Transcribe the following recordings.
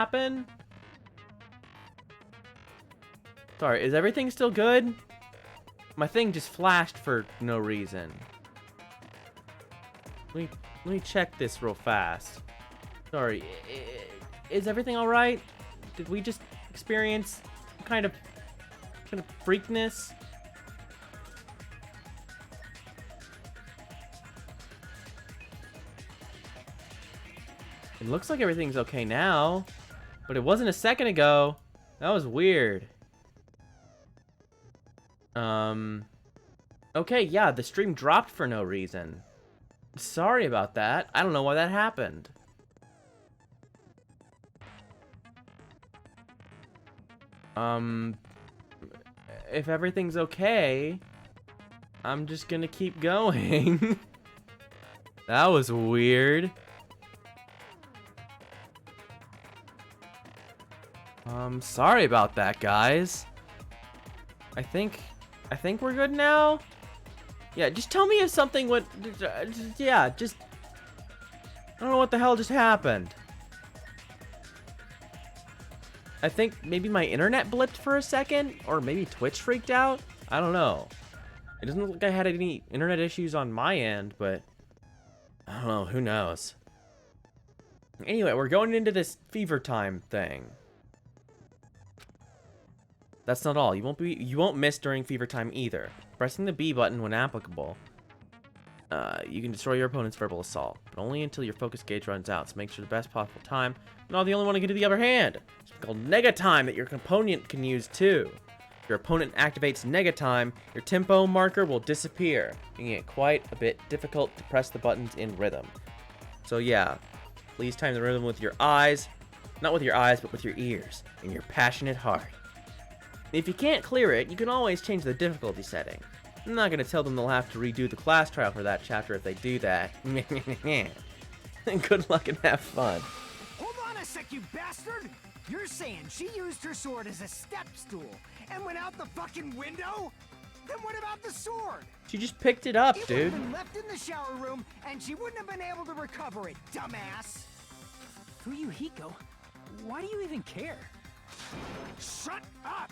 happen? Sorry, is everything still good? My thing just flashed for no reason. Let me check this real fast. Sorry, is everything all right? Did we just experience kind of freakness? It looks like everything's okay now, but it wasn't a second ago. That was weird. Okay, yeah, the stream dropped for no reason. Sorry about that. I don't know why that happened. If everything's okay, I'm just gonna keep going. That was weird. Sorry about that, guys. I think we're good now. Yeah, just tell me if something went. Yeah, just. I don't know what the hell just happened. I think maybe my internet blipped for a second, or maybe Twitch freaked out. I don't know. It doesn't look like I had any internet issues on my end, but I don't know. Who knows? Anyway, we're going into this fever time thing. That's not all. You won't miss during fever time either. Pressing the B button when applicable, you can destroy your opponent's verbal assault, but only until your focus gauge runs out. So make sure the best possible time. You're not the only one to get to the upper hand. It's called nega time that your opponent can use too. If your opponent activates nega time, your tempo marker will disappear, making it quite a bit difficult to press the buttons in rhythm. So yeah, please time the rhythm with your eyes, not with your eyes, but with your ears and your passionate heart. If you can't clear it, you can always change the difficulty setting. I'm not going to tell them they'll have to redo the class trial for that chapter if they do that. Good luck and have fun. Hold on a sec, you bastard! You're saying she used her sword as a step stool and went out the fucking window? Then what about the sword? She just picked it up, dude. It would have been left in the shower room and she wouldn't have been able to recover it, dumbass! Fuyuhiko, why do you even care? Shut up!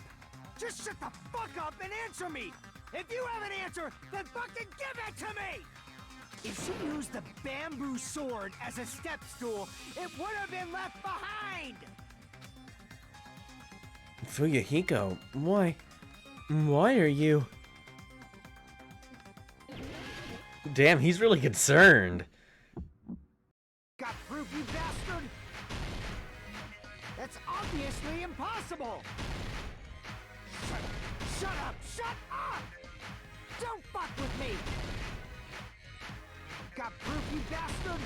Just shut the fuck up and answer me! If you have an answer, then fucking give it to me! If she used the bamboo sword as a step stool, it would have been left behind! Fuyuhiko, why are you... Damn, he's really concerned. Got proof, you bastard? That's obviously impossible! Shut up! Shut up! Don't fuck with me! Got proof, you bastard?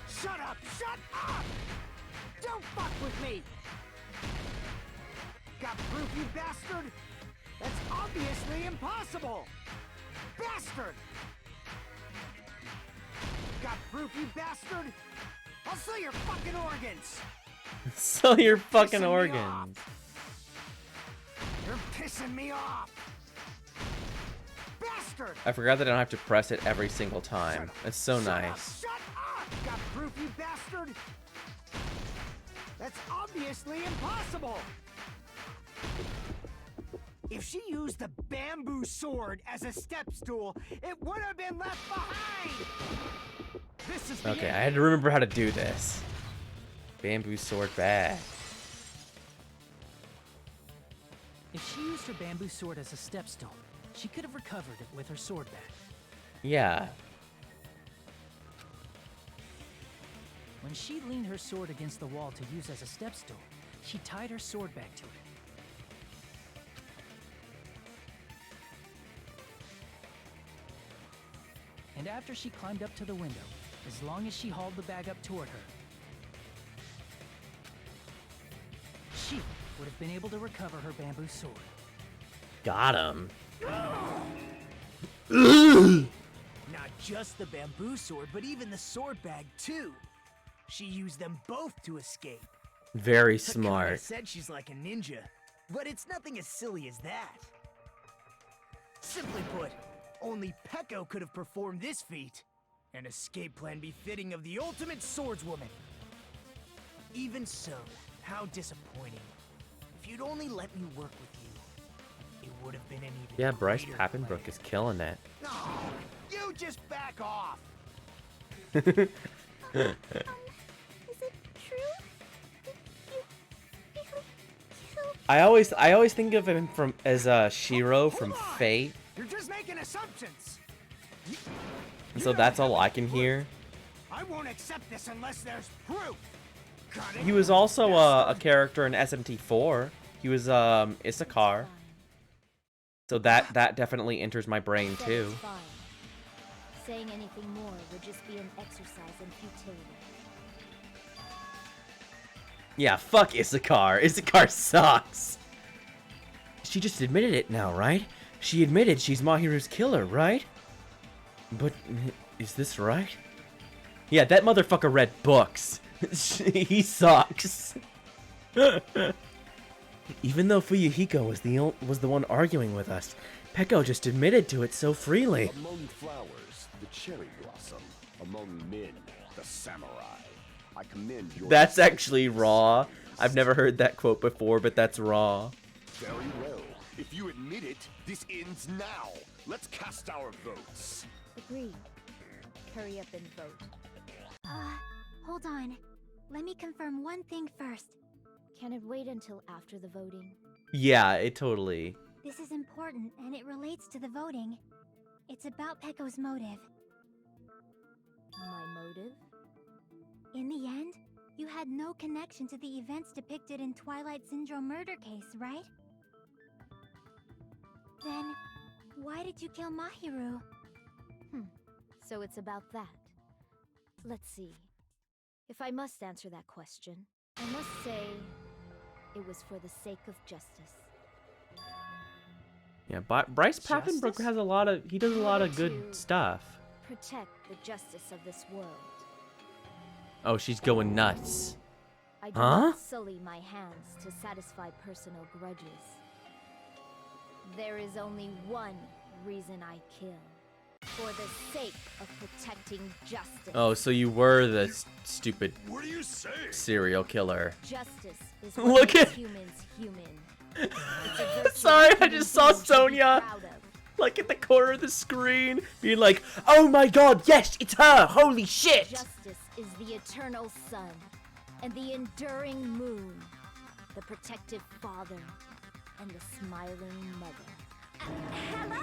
Shut up! Shut up! Don't fuck with me! Got proof, you bastard? That's obviously impossible! Bastard! Got proof, you bastard? I'll sell your fucking organs! Sell your fucking organs. You're pissing me off! Bastard! I forgot that I don't have to press it every single time. That's so nice. Shut up! Got proof, you bastard? That's obviously impossible! If she used the bamboo sword as a step stool, it would have been left behind! This is the Okay, end. I had to remember how to do this. Bamboo sword back. If she used her bamboo sword as a step stool, she could have recovered it with her sword back. Yeah. When she leaned her sword against the wall to use as a step stool, she tied her sword back to it. And after she climbed up to the window, as long as she hauled the bag up toward her, she would have been able to recover her bamboo sword. Got him. Not just the bamboo sword, but even the sword bag too. She used them both to escape. Very Takumi smart. said she's like a ninja, but it's nothing as silly as that. Simply put, only Peko could have performed this feat. An escape plan befitting of the ultimate swordswoman. Even so, how disappointing. If you'd only let me work with you, it would have been an even Yeah, Bryce greater Papenbrook pleasure. is killing it. Oh, you just back off. Is it true? Did you really kill? I always think of him as Shiro from Hold on. Fate, You're just making assumptions. and so that's all I can hear. I won't accept this unless there's proof. Got it? He was also a character in SMT4. He was Issachar, so that definitely enters my brain Said too. it's fine. Saying anything more would just be an exercise in futility. Yeah, fuck Issachar. Issachar sucks. She just admitted it now, right? She admitted she's Mahiru's killer, right? But is this right? Yeah, that motherfucker read books. He sucks. Even though Fuyuhiko was the one arguing with us, Peko just admitted to it so freely. Among flowers, the cherry blossom. Among men, the samurai. I commend your... That's actually raw. I've never heard that quote before, but that's raw. Very well. If you admit it, this ends now. Let's cast our votes. Agreed. Hurry up and vote. Hold on. Let me confirm one thing first. Can it wait until after the voting? Yeah, it totally. This is important, and it relates to the voting. It's about Peko's motive. My motive? In the end, you had no connection to the events depicted in Twilight Syndrome murder case, right? Then, why did you kill Mahiru? So it's about that. Let's see. If I must answer that question, I must say it was for the sake of justice. Yeah, Bryce Papenbrook Justice? has a lot of. He does a lot of good To stuff. Protect the justice of this world. Oh, she's going nuts. I do Huh? not sully my hands to satisfy personal grudges. There is only one reason I kill. For the sake of protecting justice. Oh, so you were the stupid What do you say? serial killer. Justice is Look what makes at- humans human. It's a virtue Sorry, that I human just saw beings should be Sonya. proud of. Like at the corner of the screen, being like, "Oh my God, yes, it's her! Holy shit!" Justice is the eternal sun and the enduring moon, the protective father and the smiling mother. Hello,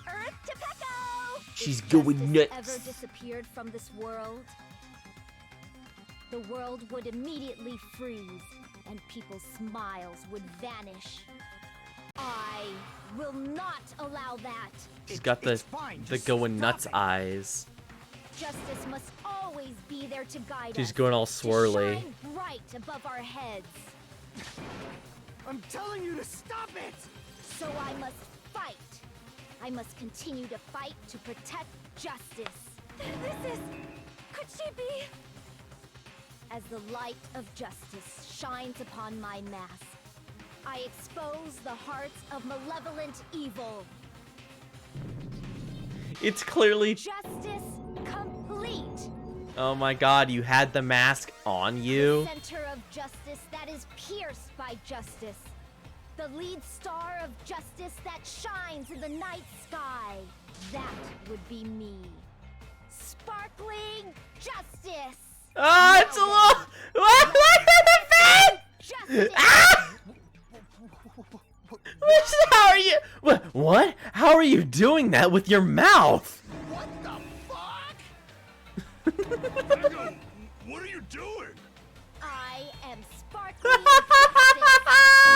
Earth to Peko! She's If going justice nuts. ever disappeared from this world, the world would immediately freeze and people's smiles would vanish. I will not allow that. She's got the It's fine, the just going stop nuts it. eyes. Justice must always be there to guide us. She's going all to swirly. shine bright above our heads. I'm telling you to stop it. So I must fight. I must continue to fight to protect justice. This is... Could she be? As the light of justice shines upon my mask, I expose the hearts of malevolent evil. It's clearly. Justice complete. Oh my God, you had the mask on you. The center of justice that is pierced by justice. The lead star of justice that shines in the night sky. That would be me. Sparkling justice. Ah, it's a little. Look at the fan! Justice. Ah! How are you? What? How are you doing that with your mouth? What the fuck? Peko, what are you doing? I am sparkling justice.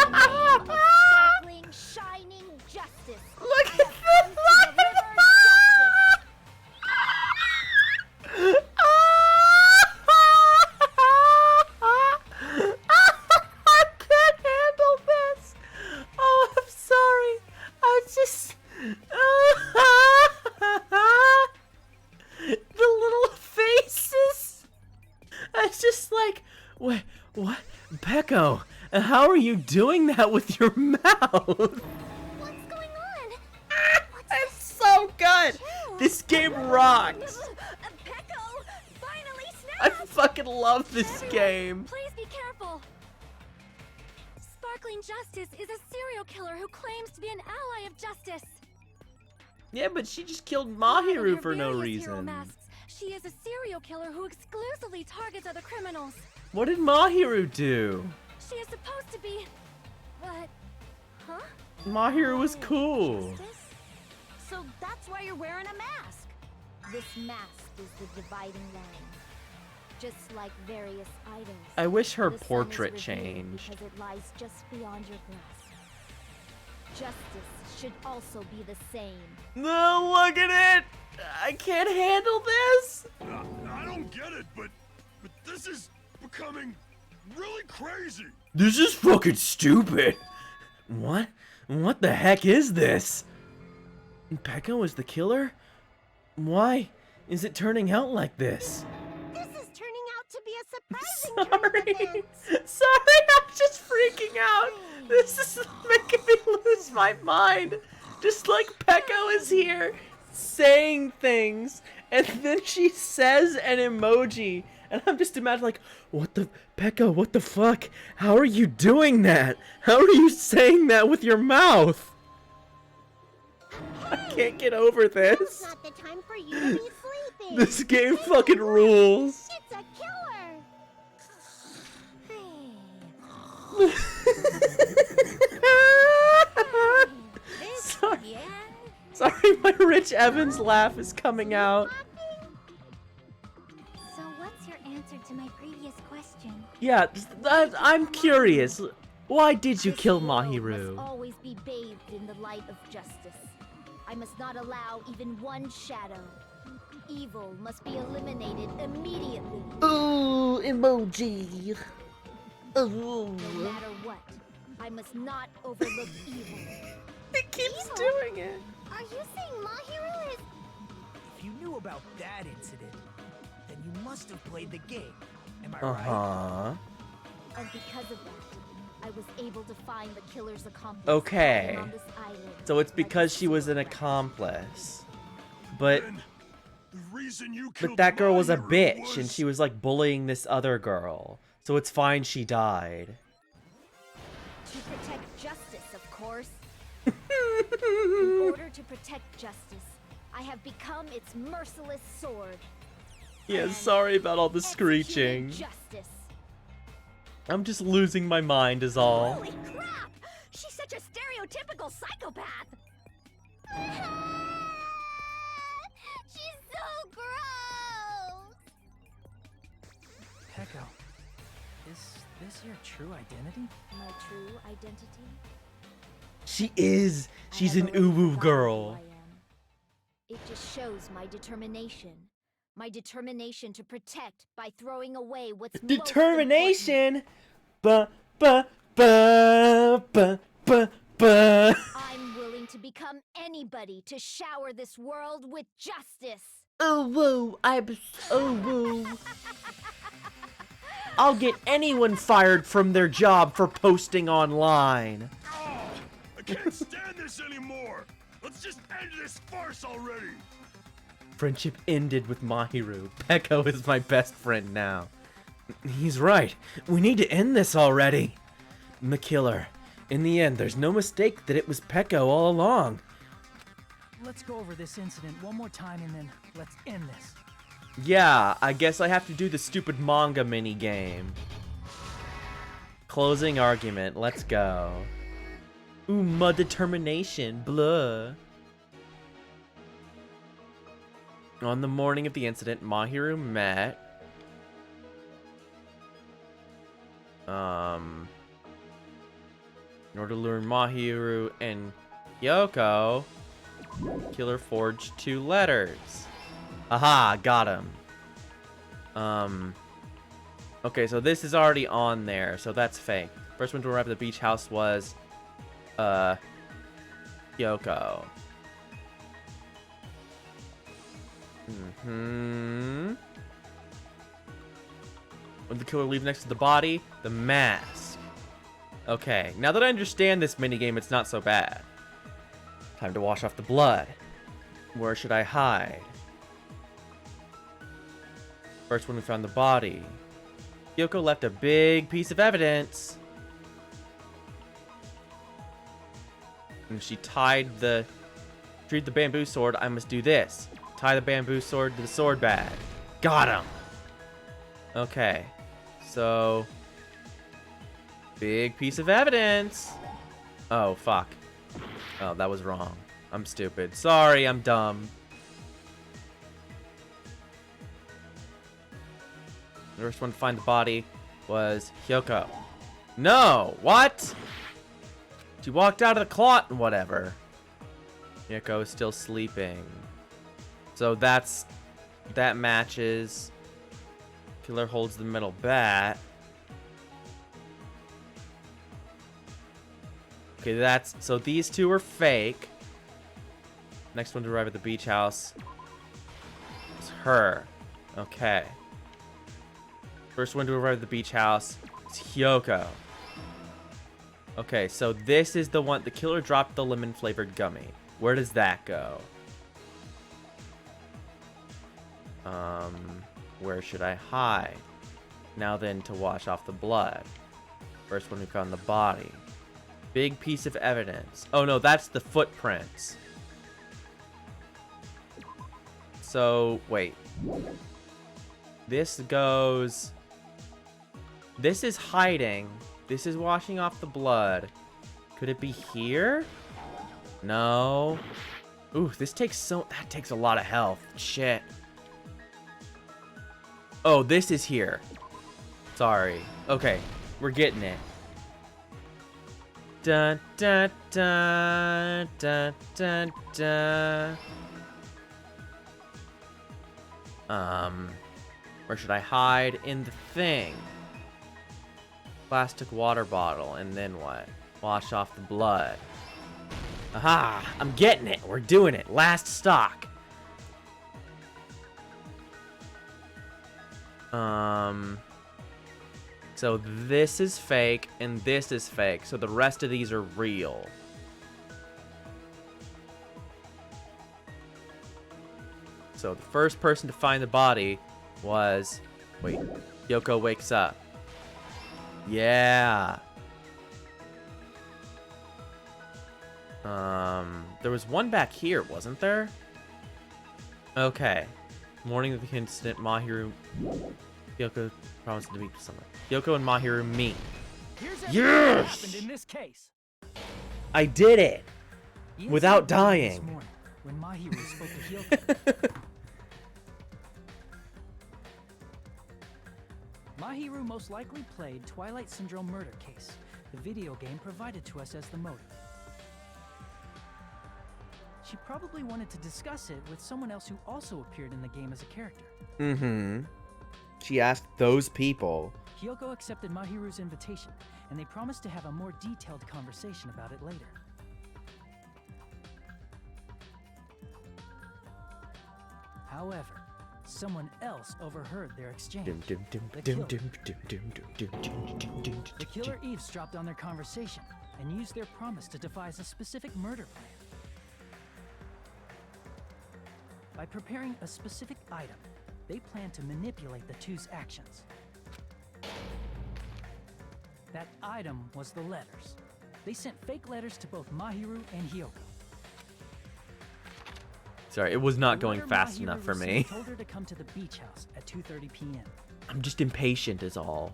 In the name of sparkling, shining justice. Look I at have come to deliver justice. I can't handle this. Oh, I'm sorry. I just. The little faces. It's just like, what? Peko, how are you doing that with your mouth? What's going on? It's so good. This game rocks. fucking love this Everyone, game. Please be careful. Sparkling Justice is a serial killer who claims to be an ally of justice. Yeah, but she just killed Clad in Mahiru her for no various hero reason. masks, she is a serial killer who exclusively targets other criminals. What did Mahiru do? She is supposed to be, but, huh? Mahiru was cool. Justice? So that's why you're wearing a mask. This mask is the dividing line. Just like various idols. I wish her the sun is portrait revealed changed. Because it lies just beyond your grasp. Justice should also be the same. No, look at it! I can't handle this! I don't get it, but this is becoming really crazy. This is fucking stupid! What? What the heck is this? Pekka was the killer? Why is it turning out like this? This is turning out to be a surprising turn of Sorry. events. Sorry, I'm just freaking out. This is making me lose my mind. Just like Pekka is here saying things, and then she says an emoji, and I'm just imagining like, what the, Pekka, what the fuck? How are you doing that? How are you saying that with your mouth? I can't get over this. It's not the time for you to be sleeping. This game fucking rules. It's a killer. Sorry. Yeah. Sorry, my Rich Evans laugh is coming out. So what's your answer to my previous question? Yeah, I'm curious. Why did you kill This world Mahiru? must always be bathed in the light of justice. I must not allow even one shadow. Evil must be eliminated immediately. Ooh, emoji. No matter what, I must not overlook evil. It keeps Evil? doing it. Are you saying Mahiru is... If you knew about that incident, then you must have played the game. Am I right? Uh-huh. And because of that, I was able to find the killer's accomplice. Okay. hiding on this island, So it's like because a she was an secret weapon. accomplice. But And the reason you killed that girl was a Mahiru bitch and she was like bullying this other girl. So it's fine she died. To protect justice, of course. In order to protect justice, I have become its merciless sword. Yeah, And sorry about all the executing screeching. Justice. I'm just losing my mind is all. Holy crap! She's such a stereotypical psychopath! She's so gross! Peko, is this your true identity? My true identity? She is. I She's have an already uwu forgotten who girl. I am. It just shows my determination. My determination to protect by throwing away what's most important. Determination. Ba ba ba ba ba ba. I'm willing to become anybody to shower this world with justice. Oh woo! woo! I'll get anyone fired from their job for posting online. Oh, I can't stand this anymore. Let's just end this farce already. Friendship ended with Mahiru. Peko is my best friend now. He's right. We need to end this already. The killer. In the end, there's no mistake that it was Peko all along. Let's go over this incident one more time and then let's end this. Yeah, I guess I have to do the stupid manga mini game. Closing argument. Let's go. Ooh, my determination. Blah. On the morning of the incident, Mahiru met in order to lure Mahiru and Yoko, killer forged 2 letters. Aha, got him. Okay, so this is already on there, so that's fake. First one to arrive at the beach house was Yoko. When the killer leaves next to the body, the mask. Okay, now that I understand this minigame, it's not so bad. Time to wash off the blood. Where should I hide? First when we found the body. Yoko left a big piece of evidence. And she tied the... Retrieve the bamboo sword, I must do this. Tie the bamboo sword to the sword bag. Got him! Okay. So... Big piece of evidence. Oh, fuck. Oh, that was wrong. I'm stupid. Sorry, I'm dumb. The first one to find the body was Hyoko. No! What? She walked out of the closet and whatever. Hyoko is still sleeping. So that matches. Killer holds the metal bat. Okay, so these two are fake. Next one to arrive at the beach house is her. Okay. First one to arrive at the beach house is Hyoko. Okay, so this is the one. The killer dropped the lemon flavored gummy. Where does that go? Where should I hide? Now then, to wash off the blood. First one we found the body. Big piece of evidence. Oh no, that's the footprints. So, wait. This goes... This is hiding. This is washing off the blood. Could it be here? No. Ooh, this takes that takes a lot of health. Shit. Oh, this is here. Sorry. Okay, we're getting it. Dun dun dun dun dun dun. Where should I hide? In the thing. Plastic water bottle, and then what? Wash off the blood. Aha! I'm getting it. We're doing it. Last stock. So this is fake, and this is fake. So the rest of these are real. So the first person to find the body was... Wait. Yoko wakes up. Yeah. There was one back here, wasn't there? Okay. Morning of the incident, Mahiru... Yoko promised to meet someone. Yoko and Mahiru meet. Yes! Happened in this case. I did it! Ian Without said this dying. morning when Mahiru spoke to Hyoko. Mahiru most likely played Twilight Syndrome Murder Case, the video game provided to us as the motive. She probably wanted to discuss it with someone else who also appeared in the game as a character. Mm-hmm. She asked those people. Hyoko accepted Mahiru's invitation, and they promised to have a more detailed conversation about it later. However, someone else overheard their exchange. The killer eavesdropped on their conversation and used their promise to devise a specific murder plan. By preparing a specific item, they planned to manipulate the two's actions. That item was the letters. They sent fake letters to both Mahiru and Hyoko. Sorry, it was not The going letter fast Mahiru enough for received me. told her to come to the beach house at 2:30 p.m. I'm just impatient is all.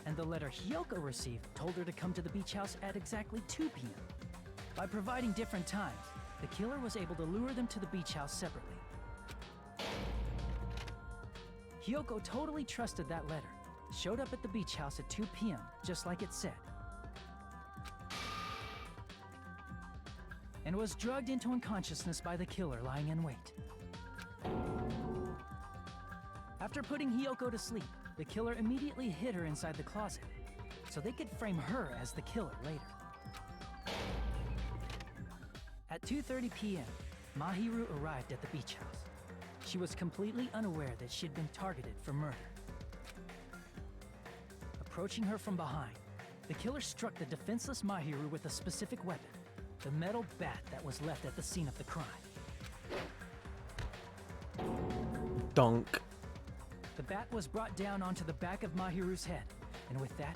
And the letter Hyoko received told her to come to the beach house at exactly 2 p.m. By providing different times, the killer was able to lure them to the beach house separately. Hyoko totally trusted that letter, showed up at the beach house at 2 p.m., just like it said, and was drugged into unconsciousness by the killer lying in wait. After putting Hyoko to sleep, the killer immediately hid her inside the closet, so they could frame her as the killer later. At 2:30 p.m., Mahiru arrived at the beach house. She was completely unaware that she'd been targeted for murder. Approaching her from behind, the killer struck the defenseless Mahiru with a specific weapon, the metal bat that was left at the scene of the crime. Dunk. The bat was brought down onto the back of Mahiru's head, and with that,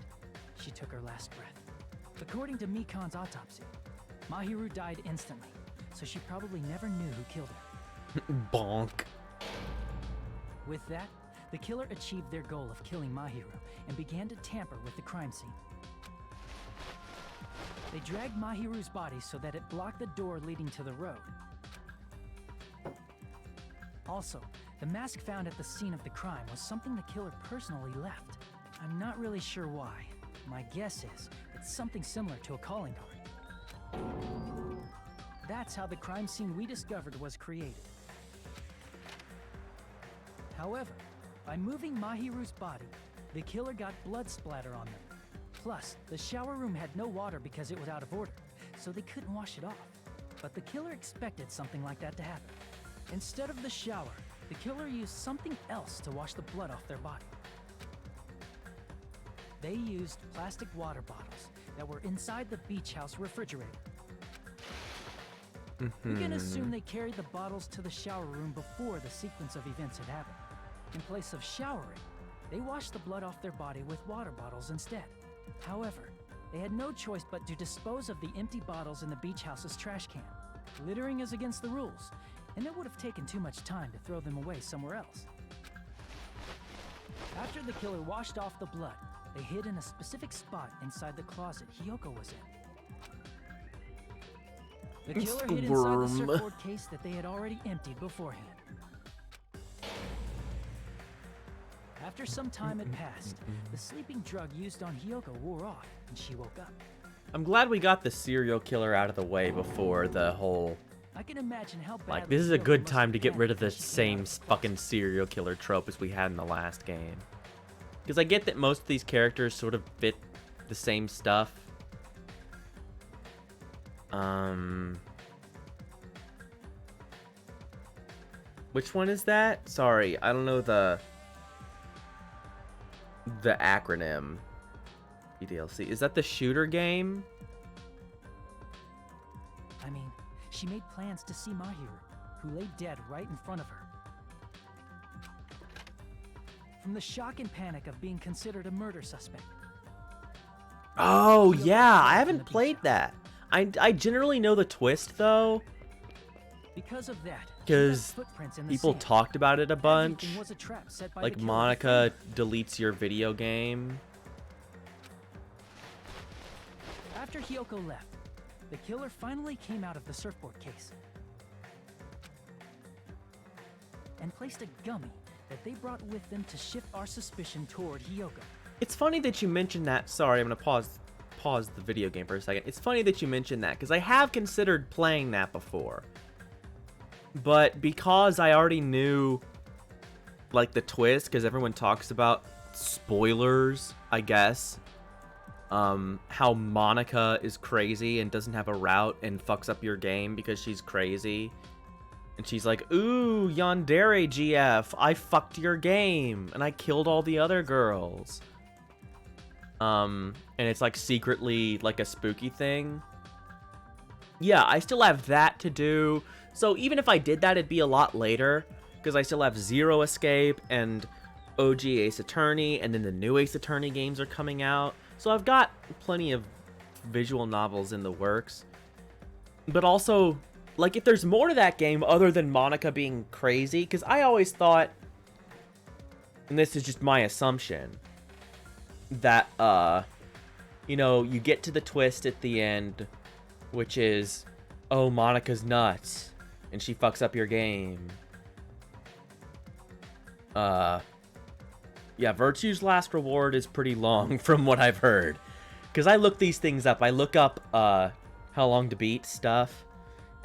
she took her last breath. According to Mikan's autopsy, Mahiru died instantly, so she probably never knew who killed her. Bonk. With that, the killer achieved their goal of killing Mahiru and began to tamper with the crime scene. They dragged Mahiru's body so that it blocked the door leading to the road. Also, the mask found at the scene of the crime was something the killer personally left. I'm not really sure why. My guess is it's something similar to a calling card. That's how the crime scene we discovered was created. However, by moving Mahiru's body, the killer got blood splatter on them. Plus, the shower room had no water because it was out of order, so they couldn't wash it off. But the killer expected something like that to happen. Instead of the shower, the killer used something else to wash the blood off their body. They used plastic water bottles that were inside the beach house refrigerator. We can assume they carried the bottles to the shower room before the sequence of events had happened. In place of showering, they washed the blood off their body with water bottles instead. However, they had no choice but to dispose of the empty bottles in the beach house's trash can. Littering is against the rules, and it would have taken too much time to throw them away somewhere else. After the killer washed off the blood, they hid in a specific spot inside the closet Hiyoko was in. The killer hid inside the surfboard case that they had already emptied beforehand. After some time had passed, the sleeping drug used on Hiyoko wore off, and she woke up. I'm glad we got the serial killer out of the way before the whole... I can imagine how bad Like, this is a good time to get rid of the same fucking serial killer trope as we had in the last game. Because I get that most of these characters sort of fit the same stuff. Which one is that? Sorry, I don't know the acronym. PDLC. Is that the shooter game? I mean, she made plans to see Mahiru, who lay dead right in front of her. From the shock and panic of being considered a murder suspect. Oh, yeah, I haven't played that. I generally know the twist, though. Because of that, because people talked about it a bunch. Was a trap set by like the Monica deletes your video game. After Hiyoko left, the killer finally came out of the surfboard case and placed a gummy that they brought with them to shift our suspicion toward Hiyoko. It's funny that you mentioned that. Sorry, I'm gonna pause the video game for a second. It's funny that you mentioned that because I have considered playing that before. But because I already knew, like, the twist, because everyone talks about spoilers, I guess, how Monica is crazy and doesn't have a route and fucks up your game because she's crazy. And she's like, ooh, yandere GF, I fucked your game, and I killed all the other girls. And it's, like, secretly, like, a spooky thing. Yeah, I still have that to do. So even if I did that, it'd be a lot later, because I still have Zero Escape and OG Ace Attorney, and then the new Ace Attorney games are coming out. So I've got plenty of visual novels in the works. But also, like, if there's more to that game other than Monica being crazy, because I always thought, and this is just my assumption, that, you know, you get to the twist at the end, which is, oh, Monica's nuts, and she fucks up your game. Yeah, Virtue's Last Reward is pretty long from what I've heard. Because I look these things up. I look up, how long to beat stuff.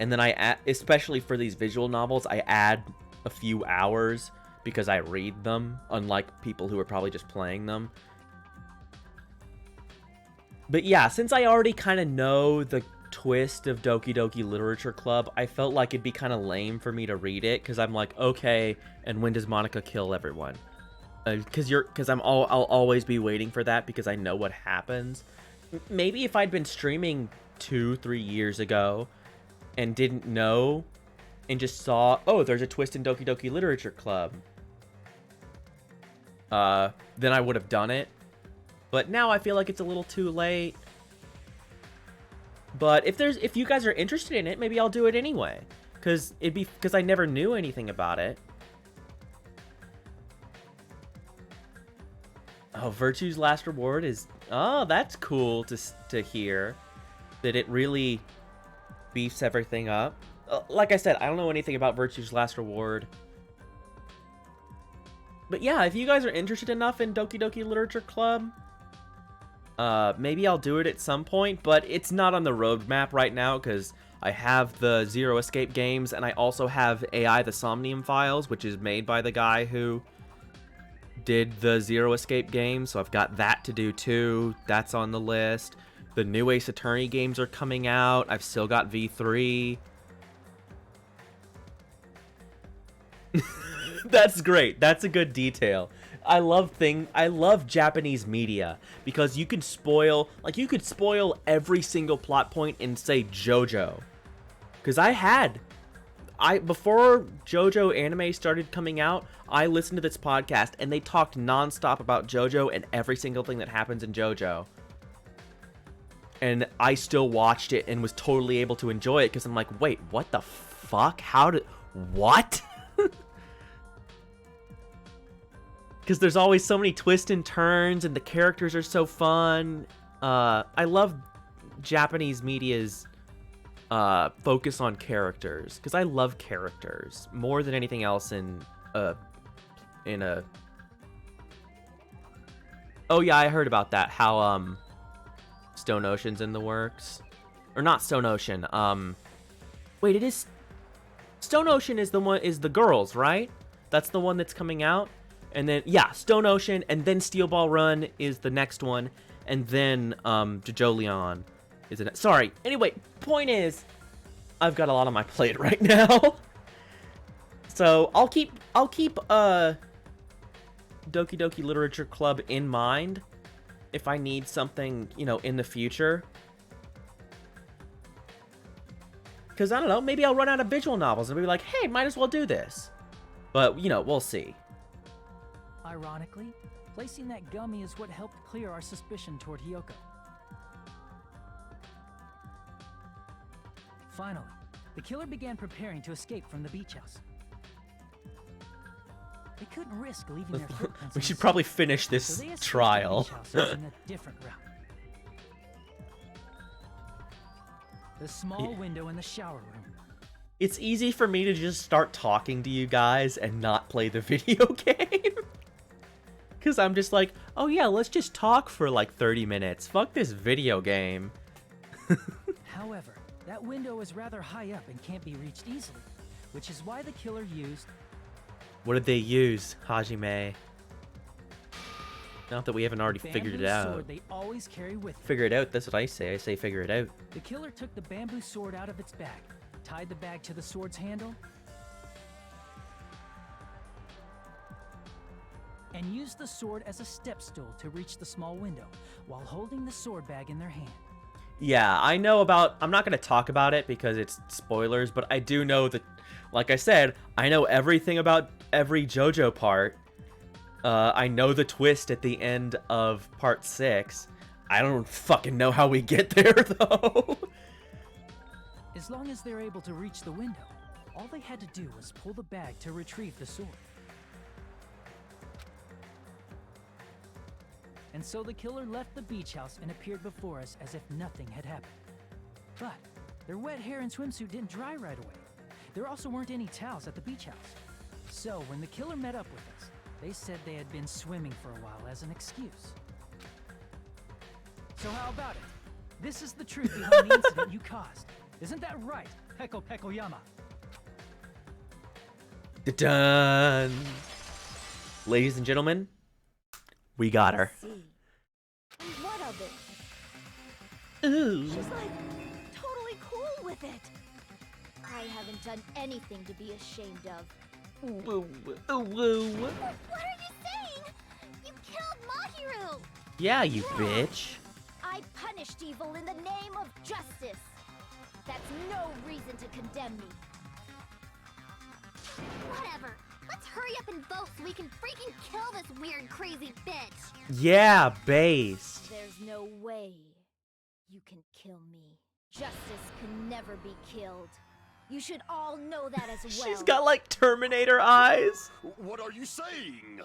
And then I add, especially for these visual novels, I add a few hours because I read them, unlike people who are probably just playing them. But yeah, since I already kind of know the twist of Doki Doki Literature Club, I felt like it'd be kind of lame for me to read it, because I'm like, okay, and when does Monica kill everyone? Because I'll always be waiting for that because I know what happens. Maybe if I'd been streaming 2-3 years ago and didn't know and just saw, oh, there's a twist in Doki Doki Literature Club, then I would have done it. But now I feel like it's a little too late. But if you guys are interested in it, maybe I'll do it anyway. Because I never knew anything about it. Oh, Virtue's Last Reward is... Oh, that's cool to hear. That it really beefs everything up. Like I said, I don't know anything about Virtue's Last Reward. But yeah, if you guys are interested enough in Doki Doki Literature Club, maybe I'll do it at some point, but it's not on the roadmap right now because I have the Zero Escape games, and I also have AI the Somnium Files, which is made by the guy who did the Zero Escape games, so I've got that to do too. That's on the list. The new Ace Attorney games are coming out. I've still got V3. That's great. That's a good detail. I love Japanese media because you could spoil every single plot point in, say, JoJo. Because before JoJo anime started coming out, I listened to this podcast and they talked nonstop about JoJo and every single thing that happens in JoJo. And I still watched it and was totally able to enjoy it because I'm like, wait, what the fuck? What? Because there's always so many twists and turns, and the characters are so fun. I love Japanese media's focus on characters, because I love characters more than anything else in a... Oh yeah, I heard about that. How Stone Ocean's in the works, or not Stone Ocean. Wait, it is Stone Ocean is the girls, right? That's the one that's coming out. And then, yeah, Stone Ocean, and then Steel Ball Run is the next one, and then Jojo Leon is it. Sorry. Anyway, point is, I've got a lot on my plate right now, so I'll keep Doki Doki Literature Club in mind if I need something, in the future. Because I don't know, maybe I'll run out of visual novels and be like, hey, might as well do this. But we'll see. Ironically, placing that gummy is what helped clear our suspicion toward Hiyoko. Finally, the killer began preparing to escape from the beach house. They couldn't risk leaving their footprints. We should probably finish this so they escaped trial. The beach house using a different route. The small window in the shower room. It's easy for me to just start talking to you guys and not play the video game. Because I'm just like, oh yeah, let's just talk for like 30 minutes. Fuck this video game. However, that window is rather high up and can't be reached easily, which is why the killer used... What did they use, Hajime? Not that we haven't already the figured it bamboo out. sword they always carry with them. Figure it out, that's what I say. I say figure it out. The killer took the bamboo sword out of its bag, tied the bag to the sword's handle, and used the sword as a step stool to reach the small window, while holding the sword bag in their hand. Yeah, I know about... I'm not going to talk about it because it's spoilers, but I do know that, like I said, I know everything about every JoJo part. I know the twist at the end of part 6. I don't fucking know how we get there, though. As long as they're able to reach the window, all they had to do was pull the bag to retrieve the sword. And so the killer left the beach house and appeared before us as if nothing had happened. But their wet hair and swimsuit didn't dry right away. There also weren't any towels at the beach house. So when the killer met up with us, they said they had been swimming for a while as an excuse. So how about it? This is the truth behind the incident you caused. Isn't that right, Peko Pekoyama? Dun! Ladies and gentlemen, we got her. See. And what of it? Ooh. She's like totally cool with it. I haven't done anything to be ashamed of. Woo, woo, woo. What are you saying? You killed Mahiru! Yeah, you bitch. I punished evil in the name of justice. That's no reason to condemn me. Whatever. Let's hurry up and vote so we can freaking kill this weird, crazy bitch. Yeah, based. There's no way you can kill me. Justice can never be killed. You should all know that as well. She's got like Terminator eyes. What are you saying?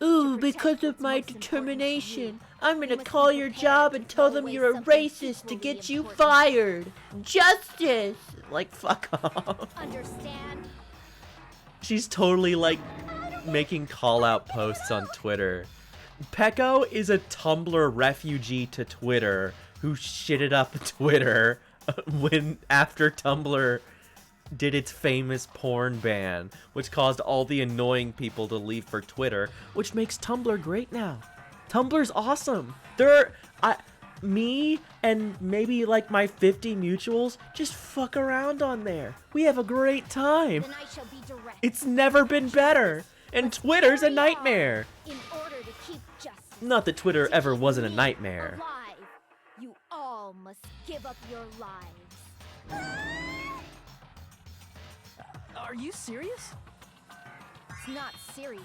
Ooh, To protect because of what's my most important to determination, you, I'm we gonna must call be your prepared job to and tell throw them away you're a something racist to equally get you important. fired. Justice! Like, fuck off. Understand? She's totally like making call out posts on Twitter. Pecco is a Tumblr refugee to Twitter who shitted up Twitter when after Tumblr did its famous porn ban, which caused all the annoying people to leave for Twitter, which makes Tumblr great now. Tumblr's awesome. Me and maybe like my 50 mutuals just fuck around on there. We have a great time. Then I shall be direct. It's never been better. And Twitter's a nightmare. In order to keep justice. Not that Twitter to ever keep wasn't a me nightmare. alive, you all must give up your lives. Are you serious? It's not serious.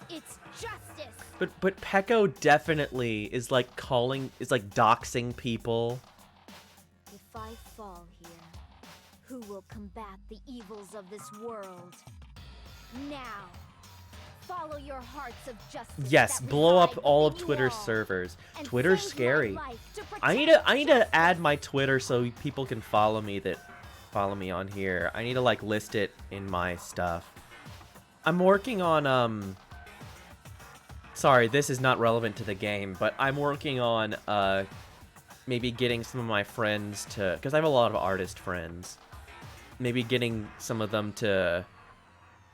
It's justice. But Pecco definitely is like doxing people. If I fall here, who will combat the evils of this world? Now, follow your hearts of justice. Yes, that blow up reside all of within you Twitter's all, servers. and Twitter's save my scary. life to I need protect to add justice. my Twitter so people can follow me on here. I need to like list it in my stuff. I'm working on sorry, this is not relevant to the game, but I'm working on maybe getting some of my friends to, because I have a lot of artist friends, maybe getting some of them to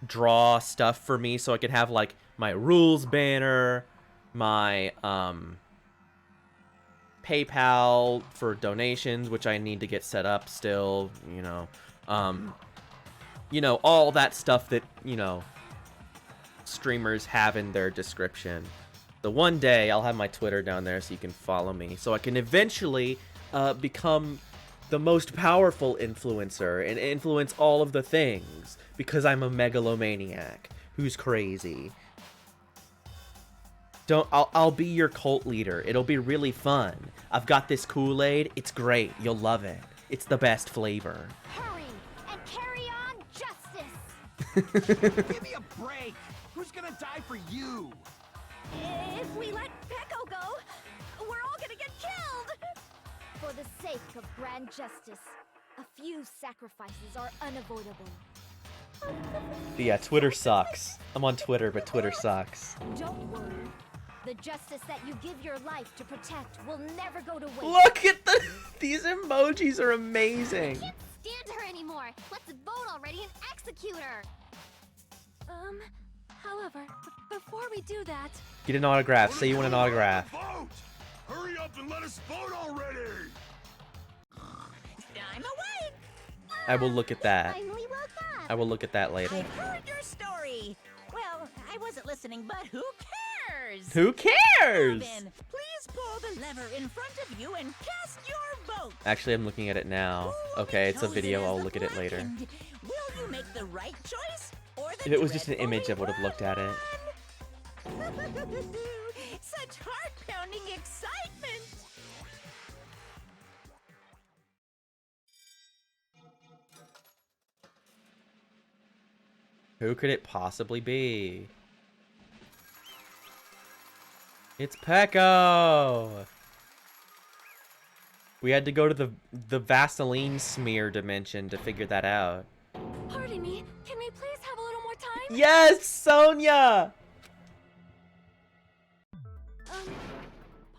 draw stuff for me so I could have like my rules banner, my PayPal for donations, which I need to get set up still, all that stuff that, streamers have in their description. The one day I'll have my Twitter down there so you can follow me, so I can eventually become the most powerful influencer and influence all of the things, because I'm a megalomaniac who's crazy. I'll be your cult leader. It'll be really fun. I've got this Kool-Aid. It's great. You'll love it. It's the best flavor. Hurry and carry on justice. Give me a break. Who's gonna die for you? If we let Pecco go, we're all gonna get killed. For the sake of grand justice, a few sacrifices are unavoidable. Yeah, Twitter sucks. I'm on Twitter, but Twitter sucks. Don't worry. The justice that you give your life to protect will never go to waste. Look at these emojis are amazing. I can't stand her anymore. Let's vote already and execute her. However, before we do that, Get an autograph. Say you want an autograph. Vote! Hurry up and let us vote already! I'm awake! I will look at that. finally woke up. I will look at that later. I've heard your story. Well, I wasn't listening, but who cares? Who cares? Then, please pull the lever in front of you and cast your vote. Actually, I'm looking at it now. Who will Okay, be it's a chosen video. as I'll the look at it later. blackened? Will you make the right choice? Or the If it was just an dreadfully image, I would have looked at it. wrong? Such heart-pounding excitement! Who could it possibly be? It's Pecco! We had to go to the Vaseline smear dimension to figure that out. Pardon me. Can we please have a little more time? Yes, Sonia!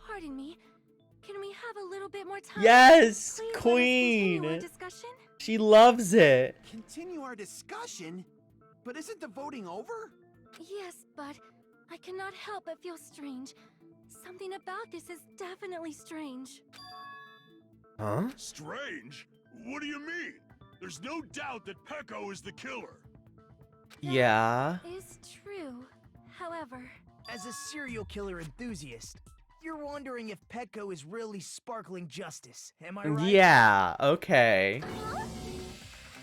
Pardon me. Can we have a little bit more time? Yes, Please let us Queen! continue our discussion. She loves it. Continue our discussion? But isn't the voting over? Yes, but I cannot help but feel strange. Something about this is definitely strange. Huh? Strange? What do you mean? There's no doubt that Pecco is the killer. Yeah. Is true. However, As a serial killer enthusiast, you're wondering if Pecco is really sparkling justice, am I right? Yeah, okay.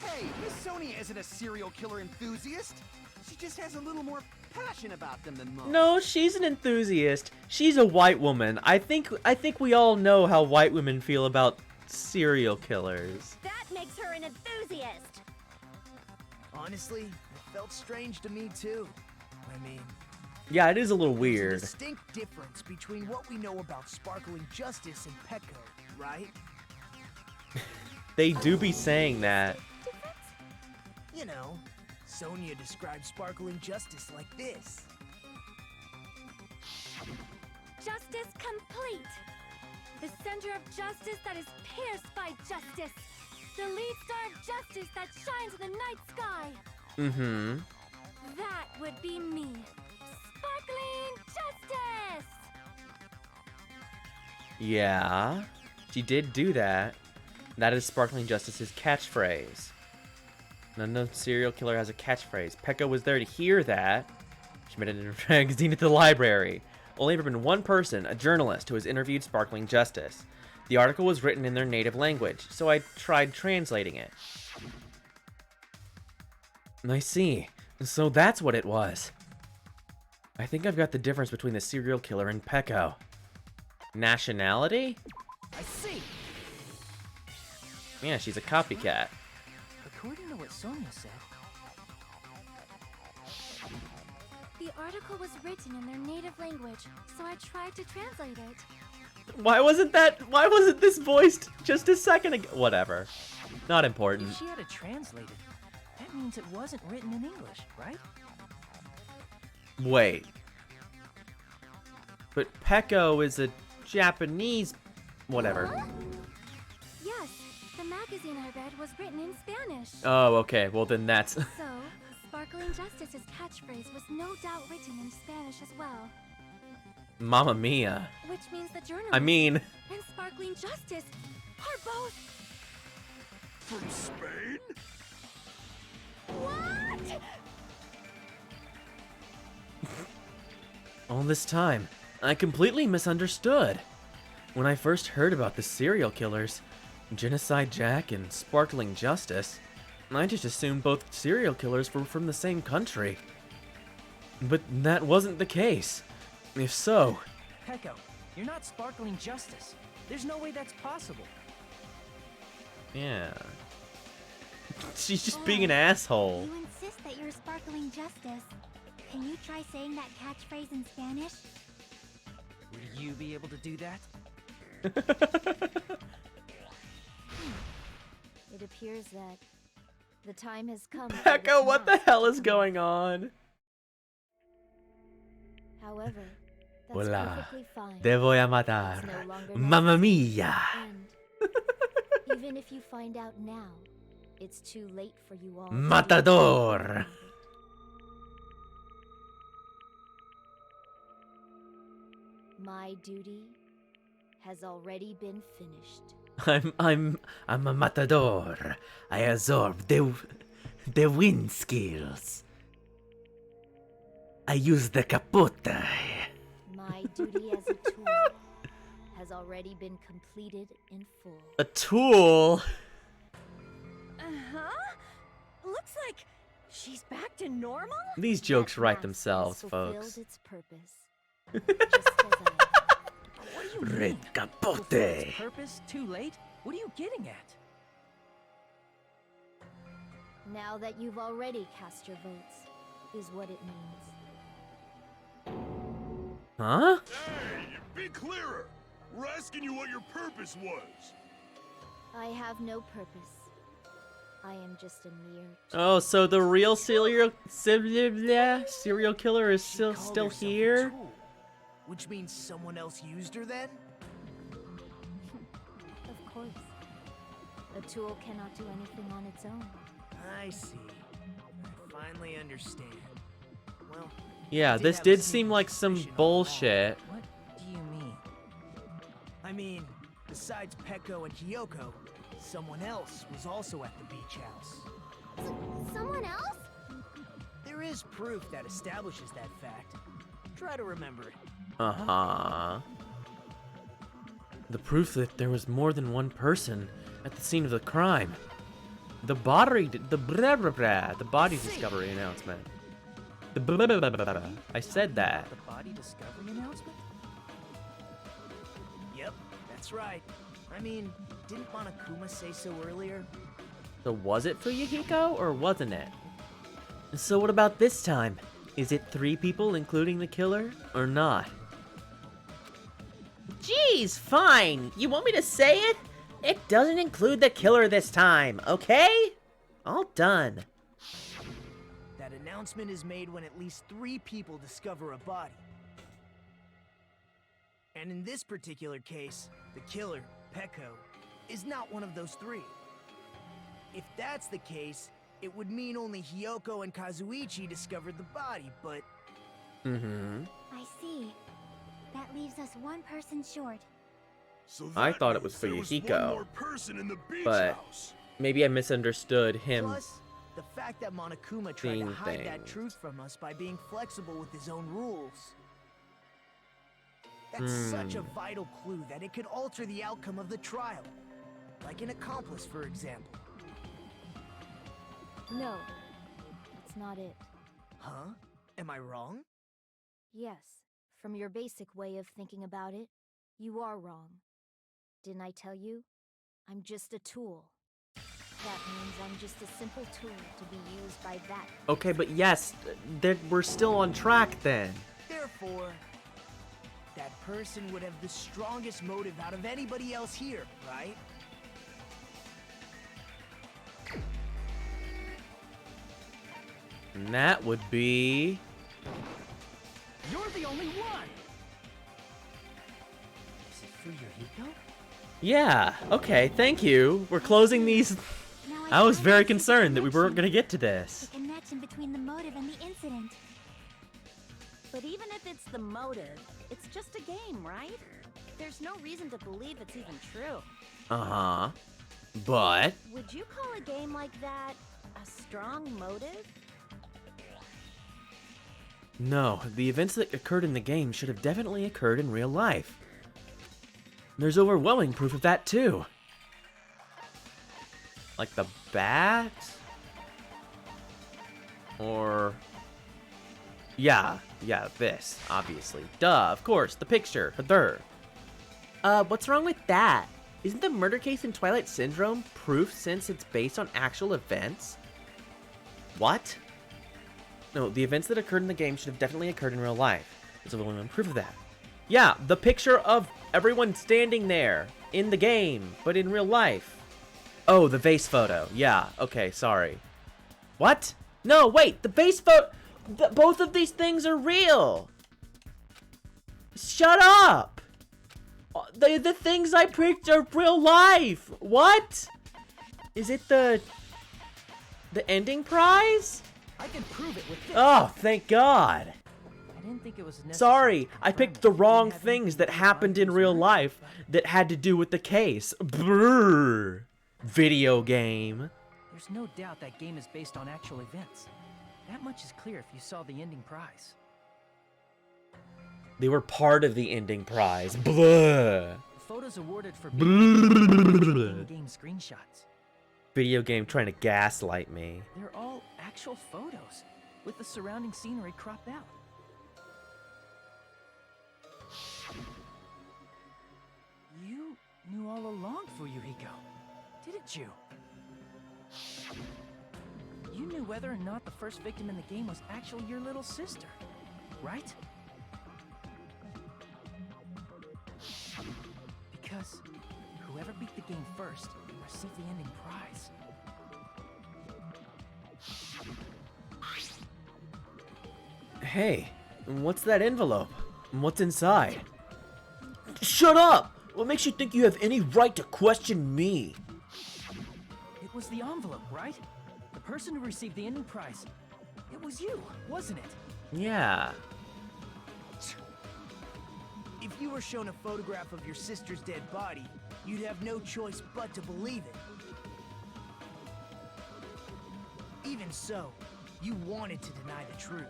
Hey, Miss Sonia isn't a serial killer enthusiast. She just has a little more passion about them than most. No, she's an enthusiast. She's a white woman. I think we all know how white women feel about serial killers. That makes her an enthusiast. Honestly, it felt strange to me too. I mean, Yeah, it is a little there's a weird. distinct difference between what we know about Sparkling Justice and Pecco, right? They do be saying that. You know, Sonia describes Sparkling Justice like this. Justice complete. The center of justice that is pierced by justice. The lead star of justice that shines in the night sky. Mm-hmm. That would be me. Sparkling Justice! Yeah, she did do that. That is Sparkling Justice's catchphrase. No serial killer has a catchphrase. Pekka was there to hear that. She made it in a magazine at the library. Only ever been one person, a journalist, who has interviewed Sparkling Justice. The article was written in their native language, so I tried translating it. I see. So that's what it was. I think I've got the difference between the serial killer and Pecco. Nationality? I see. Yeah, she's a copycat. According to what Sonia said, The article was written in their native language, so I tried to translate it. Why wasn't this voiced just a second ago? Whatever. Not important. if she had it translated, that means it wasn't written in English, right? Wait. But Pecco is a Japanese... Whatever. Huh? Yes, the magazine I read was written in Spanish. Oh, okay. Well, then that's... So, Sparkling Justice's catchphrase was no doubt written in Spanish as well. Mamma mia. Which means the journalist I mean... and Sparkling Justice are both... From Spain? What? All this time, I completely misunderstood. When I first heard about the serial killers, Genocide Jack and Sparkling Justice, I just assumed both serial killers were from the same country. But that wasn't the case. If so... Pecco, you're not Sparkling Justice. There's no way that's possible. Yeah. She's just being an asshole. You insist that you're Sparkling Justice. Can you try saying that catchphrase in Spanish? Would you be able to do that? It appears that the time has come. for Pecco, this what the mask hell to is come going off. on? However, that's Hola. perfectly fine. Te voy a It's matar. no longer Mamma necessary. mia. And even if you find out now, it's too late for you all. to do Matador. anything about it. My duty has already been finished. I'm a matador. I absorb the wind skills. I use the capote. My duty as a tool has already been completed in full. A tool? Uh-huh. Looks like she's back to normal? These jokes That write mask themselves, has fulfilled folks. its purpose. Just as What do you Red mean? capote. Fulfill its purpose? Too late? What are you getting at? now that you've already cast your votes, is what it means. Huh? Hey, be clearer. We're asking you what your purpose was. I have no purpose. I am just a mere... Oh, so the real serial killer is She still called still herself a here? tool, which means someone else used her then? Of course. A tool cannot do anything on its own. I see. I finally understand. Well, Yeah, did this have a did sneaky seem like some suspicion all along. bullshit. What do you mean? I mean, besides Pecco and Kyoko, someone else was also at the beach house. Someone else? There is proof that establishes that fact. Try to remember it. Uh-huh. The proof that there was more than one person at the scene of the crime. The body discovery announcement. I said that. The body discovery announcement? Yep, that's right. I mean, didn't Monokuma say so earlier? So was it Fuyuhiko, or wasn't it? So what about this time? Is it 3 people, including the killer, or not? Jeez, fine. You want me to say it? It doesn't include the killer this time, okay? All done. That announcement is made when at least 3 people discover a body. And in this particular case, the killer, Peko, is not one of those 3. If that's the case, it would mean only Hyoko and Kazuichi discovered the body, but... I see. That leaves us one person short. So I that thought it was means there was Fuyuhiko, one more person in the beach but house. maybe I misunderstood him. Plus, the fact that Monokuma tried to seeing hide that things. truth from us by being flexible with his own rules. That's such a vital clue that it could alter the outcome of the trial. Like an accomplice, for example. No, that's not it. Huh? Am I wrong? Yes, from your basic way of thinking about it, you are wrong. Didn't I tell you? I'm just a tool. That means I'm just a simple tool to be used by that. Okay, but yes, we're still on track then. Therefore, that person would have the strongest motive out of anybody else here, right? And that would be... You're the only one! Is it Fuyuhiko? Yeah, okay, thank you. We're closing these... Now I was very finally see the concerned that we weren't connection. gonna get to this. The connection between the motive and the incident. But even if it's the motive, it's just a game, right? There's no reason to believe it's even true. Uh-huh. But... Would you call a game like that a strong motive? No, the events that occurred in the game should have definitely occurred in real life. There's overwhelming proof of that, too. Like the bat? Or... Yeah, this, obviously. Duh, of course, the picture, there. What's wrong with that? Isn't the murder case in Twilight Syndrome proof since it's based on actual events? What? No, the events that occurred in the game should have definitely occurred in real life. There's overwhelming proof of that. Yeah, the picture of everyone standing there in the game, but in real life. Oh, the vase photo. Yeah, okay, sorry. What? No, wait, the vase photo... Both of these things are real. Shut up. The things I picked are real life. What? Is it the ending prize? I can prove it with this. Oh, thank God. I didn't think it was necessary. Sorry, I picked the Didn't wrong have things anything that to do with happened in Monty's real murder, life but that had to do with the case. Brrr. Video game. There's no doubt that game is based on actual events. That much is clear if you saw the ending prize. They were part of the ending prize. Blah. The photos awarded for in-game screenshots. Video game trying to gaslight me. They're all actual photos, with the surrounding scenery cropped out. You knew all along, Fuyuhiko, didn't you? You knew whether or not the first victim in the game was actually your little sister, right? Because whoever beat the game first received the ending prize. Hey, what's that envelope? What's inside? Shut up! What makes you think you have any right to question me? It was the envelope, right? The person who received the ending prize. It was you, wasn't it? Yeah. If you were shown a photograph of your sister's dead body, you'd have no choice but to believe it. Even so, you wanted to deny the truth.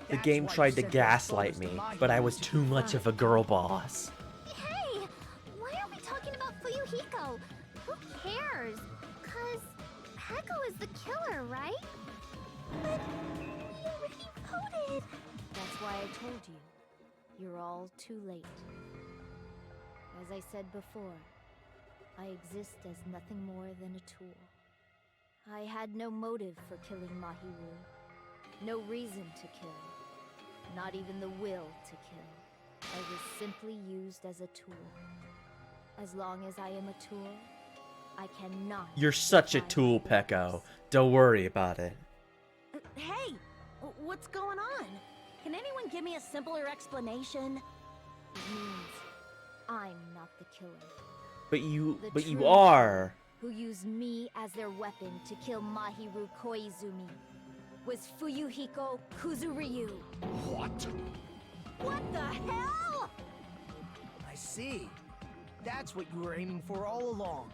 The That's game why you tried to sent those gaslight photos me, to my but I hero was to too much confirm. of a girl boss. Hey! Why are we talking about Fuyuhiko? Who cares? 'Cause Heko is the killer, right? But you But he voted! That's why I told you. You're all too late. As I said before, I exist as nothing more than a tool. I had no motive for killing Mahiru. No reason to kill. Not even the will to kill. I was simply used as a tool. As long as I am a tool, I cannot... You're such a defy tool, my Pecco. purpose. Don't worry about it. Hey, what's going on? Can anyone give me a simpler explanation? It means I'm not the killer. But you The true are. Who used me as their weapon to kill Mahiru Koizumi was Fuyuhiko Kuzuryu. What? What the hell? I see. That's what you were aiming for all along.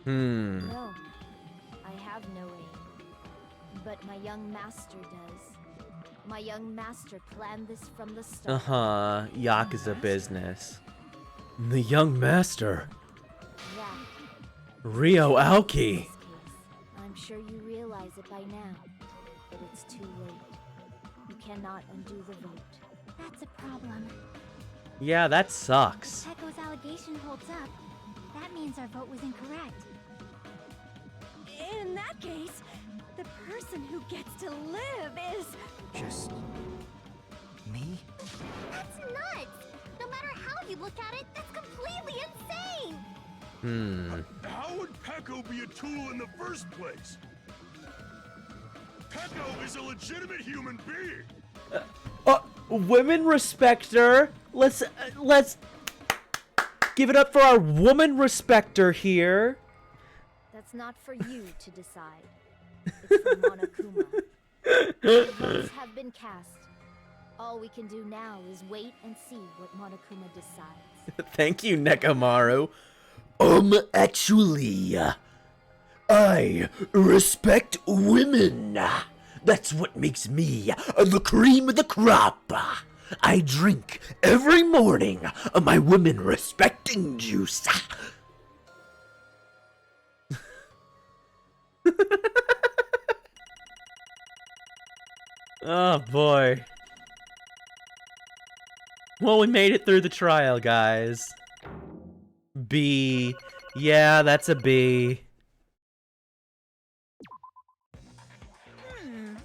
No, I have no aim. But my young master does. My young master planned this from the start. Uh-huh. Yakuza business. The young master. That, Ryo in Aoki. this case, I'm sure you realize it by now. But it's too late. You cannot undo the vote. That's a problem. Yeah, that sucks. Pecco's allegation holds up. That means our vote was incorrect. In that case, the person who gets to live is... Just... me? That's nuts! No matter how you look at it, that's completely insane! How would Pecco be a tool in the first place? Pecco is a legitimate human being. Women respecter. Let's give it up for our woman respecter here. That's not for you to decide. It's for Monokuma. The votes have been cast. All we can do now is wait and see what Monokuma decides. Thank you, Nekomaru. Actually, I respect women. That's what makes me the cream of the crop. I drink every morning my women respecting juice. Oh boy. Well, we made it through the trial, guys. B. Yeah, that's a B.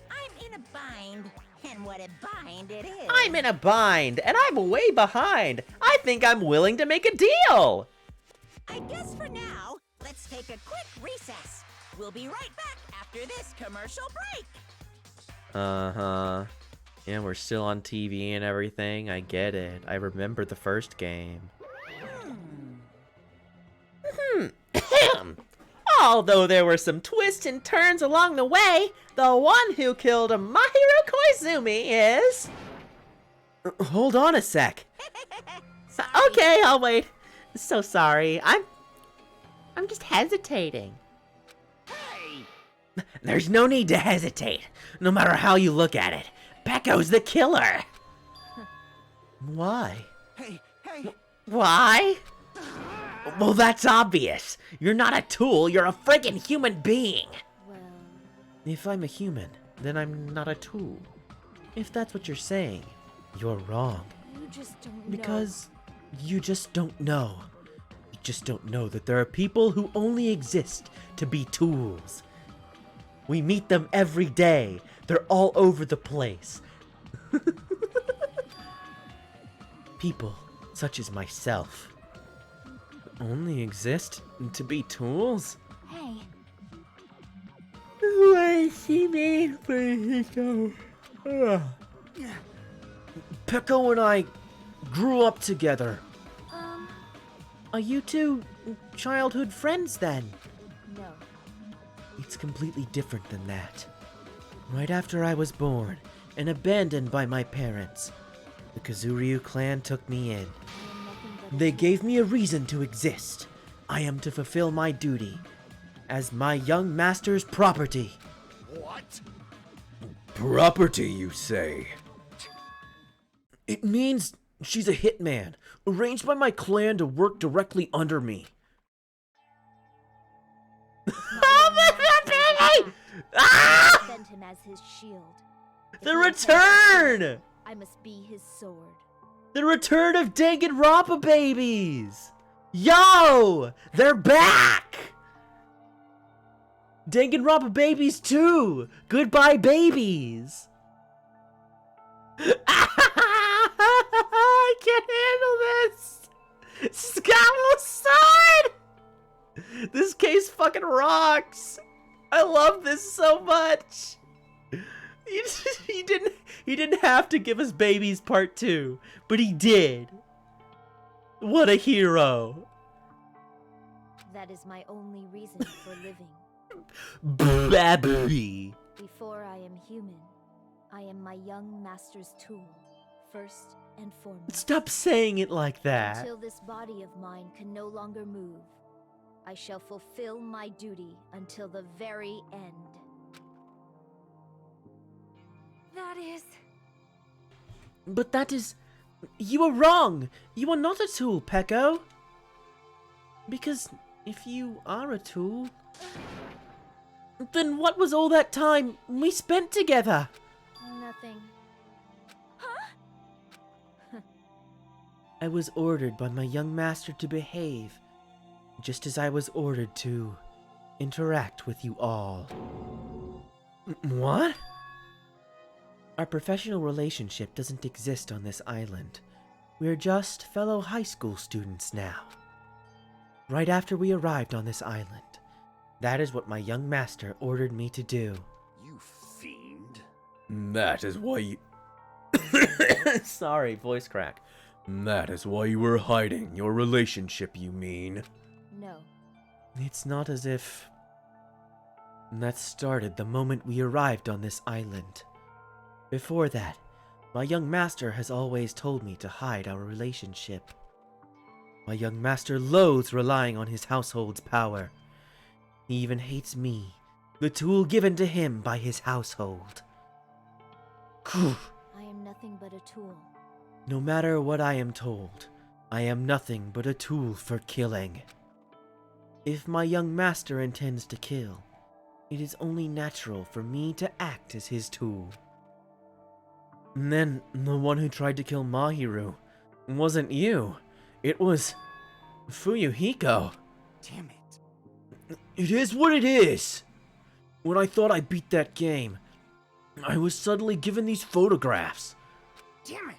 I'm in a bind. And what a bind it is. I'm in a bind, and I'm way behind. I think I'm willing to make a deal. I guess for now, let's take a quick recess. We'll be right back after this commercial break. Uh-huh. Yeah, we're still on TV and everything. I get it. I remember the first game. Although there were some twists and turns along the way, the one who killed Mahiru Koizumi is... Hold on a sec. Okay, I'll wait. So sorry. I'm just hesitating. Hey! There's no need to hesitate. No matter how you look at it, Pecco's the killer. Why? Hey! Why? Well, that's obvious. You're not a tool, you're a friggin' human being. Well, If I'm a human, then I'm not a tool. If that's what you're saying, you're wrong. you just don't know. Because you just don't know. You just don't know that there are people who only exist to be tools. We meet them every day. They're all over the place. People such as myself only exist to be tools? Hey, What does she mean, Fujiko? Pecco and I grew up together. Are you two childhood friends then? No. It's completely different than that. Right after I was born and abandoned by my parents, the Kazuryu clan took me in. I am nothing but a They tool. gave me a reason to exist. I am to fulfill my duty as my young master's property. What? Property, you say? It means she's a hitman, arranged by my clan to work directly under me. Ah! Defend him as his shield. The return! I must be his sword. The return of Danganronpa babies! Yo! They're back! Danganronpa babies too! Goodbye babies! I can't handle this! Scalpel sword! This case fucking rocks! I love this so much! He didn't have to give us Babies Part 2, but he did. What a hero. That is my only reason for living. Babby. Before I am human, I am my young master's tool, first and foremost. Stop saying it like that. Until this body of mine can no longer move, I shall fulfill my duty until the very end. That is... But that is... You are wrong! You are not a tool, Pecco! Because if you are a tool... Then what was all that time we spent together? Nothing. I was ordered by my young master to behave, just as I was ordered to interact with you all. What? Our professional relationship doesn't exist on this island. We're just fellow high school students now. Right after we arrived on this island, that is what my young master ordered me to do. You fiend. That is why you... Sorry, voice crack. That is why you were hiding your relationship, you mean? No. It's not as if... That started the moment we arrived on this island. Before that, my young master has always told me to hide our relationship. My young master loathes relying on his household's power. He even hates me, the tool given to him by his household. I am nothing but a tool. No matter what I am told, I am nothing but a tool for killing. If my young master intends to kill, it is only natural for me to act as his tool. And then, the one who tried to kill Mahiru wasn't you. It was Fuyuhiko. Damn it. It is what it is. When I thought I beat that game, I was suddenly given these photographs. Damn it.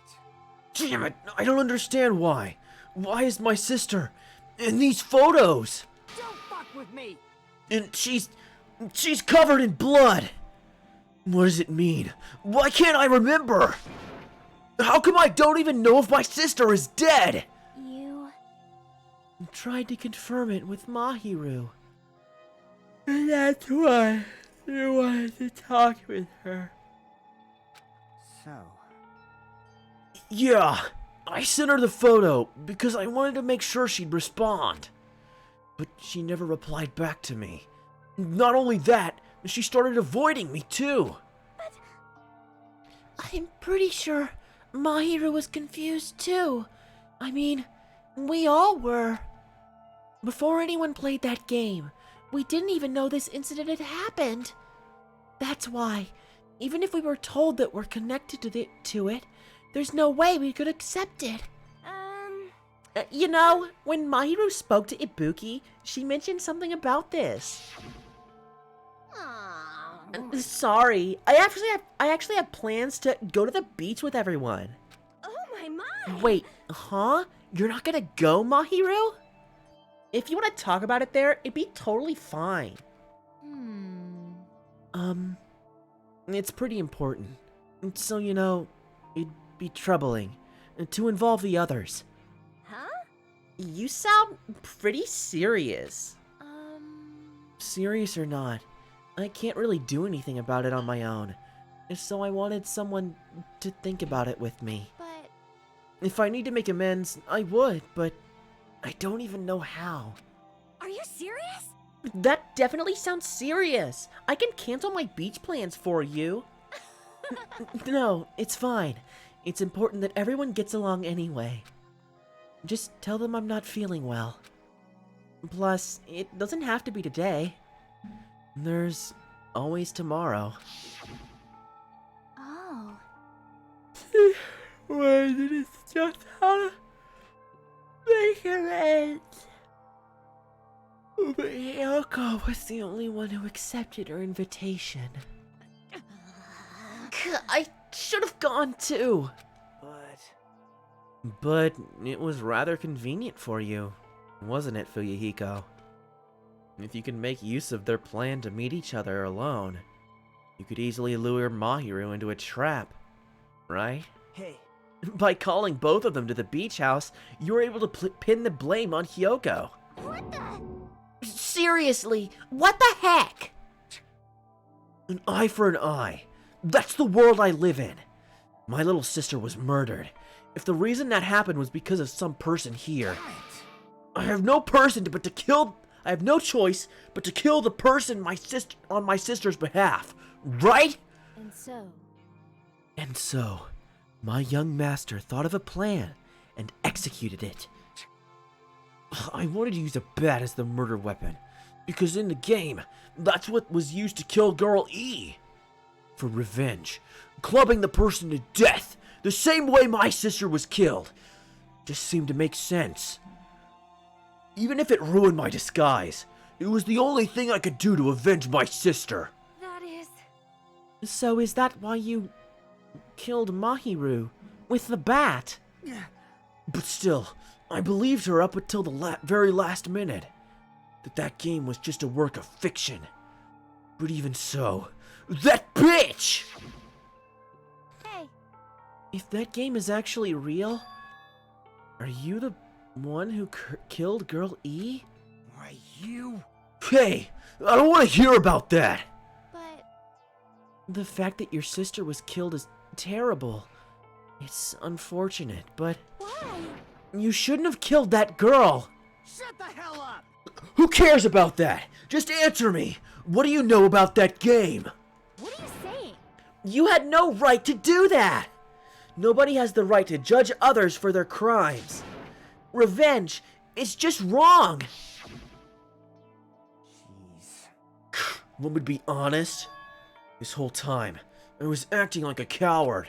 Damn it, I don't understand why. Why is my sister in these photos? Don't fuck with me. And she's covered in blood. What does it mean? Why can't I remember? How come I don't even know if my sister is dead? You... I tried to confirm it with Mahiru. And that's why I wanted to talk with her. So, Yeah, I sent her the photo because I wanted to make sure she'd respond. But she never replied back to me. Not only that, she started avoiding me too. But I'm pretty sure Mahiru was confused too. I mean, we all were. Before anyone played that game, we didn't even know this incident had happened. That's why, even if we were told that we're connected to it, there's no way we could accept it. You know, when Mahiru spoke to Ibuki, she mentioned something about this. Sorry, I actually have plans to go to the beach with everyone. Oh my. Wait, huh? You're not gonna go, Mahiru? If you want to talk about it there, it'd be totally fine. It's pretty important. So, you know, it'd be troubling to involve the others. Huh? You sound pretty serious. Serious or not, I can't really do anything about it on my own. So I wanted someone to think about it with me. But... If I need to make amends, I would, but I don't even know how. Are you serious? That definitely sounds serious. I can cancel my beach plans for you. No, it's fine. It's important that everyone gets along anyway. Just tell them I'm not feeling well. Plus, it doesn't have to be today. There's always tomorrow. Oh. way that is just how to make it end. But Yoko was the only one who accepted her invitation. I should have gone too. But it was rather convenient for you, wasn't it, Fuyuhiko? If you can make use of their plan to meet each other alone, you could easily lure Mahiru into a trap, right? Hey, By calling both of them to the beach house, you were able to pin the blame on Hyoko. What the? Seriously, what the heck? An eye for an eye. That's the world I live in. My little sister was murdered. If the reason that happened was because of some person here, I have no choice but to kill the person on my sister's behalf, right? And so, my young master thought of a plan and executed it. I wanted to use a bat as the murder weapon, because in the game, that's what was used to kill Girl E. For revenge, clubbing the person to death, the same way my sister was killed, just seemed to make sense. Even if it ruined my disguise, it was the only thing I could do to avenge my sister. That is... So is that why you killed Mahiru with the bat? But still, I believed her up until the very last minute. That game was just a work of fiction. But even so, that bitch! Hey. If that game is actually real, are you the one who killed Girl E? why you? Hey, I don't want to hear about that! But... The fact that your sister was killed is terrible. It's unfortunate, but... Why? You shouldn't have killed that girl! Shut the hell up! Who cares about that? Just answer me! What do you know about that game? What are you saying? You had no right to do that! Nobody has the right to judge others for their crimes. Revenge is just wrong! Jeez. Want me to be honest? This whole time, I was acting like a coward.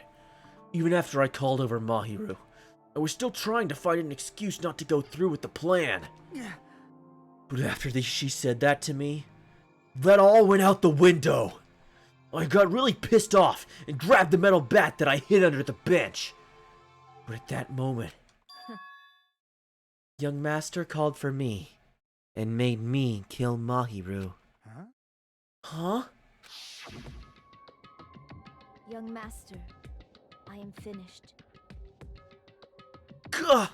Even after I called over Mahiru, I was still trying to find an excuse not to go through with the plan. But after she said that to me, that all went out the window. I got really pissed off and grabbed the metal bat that I hid under the bench. But at that moment, young master called for me and made me kill Mahiru. Huh? Young master, I am finished. Gah!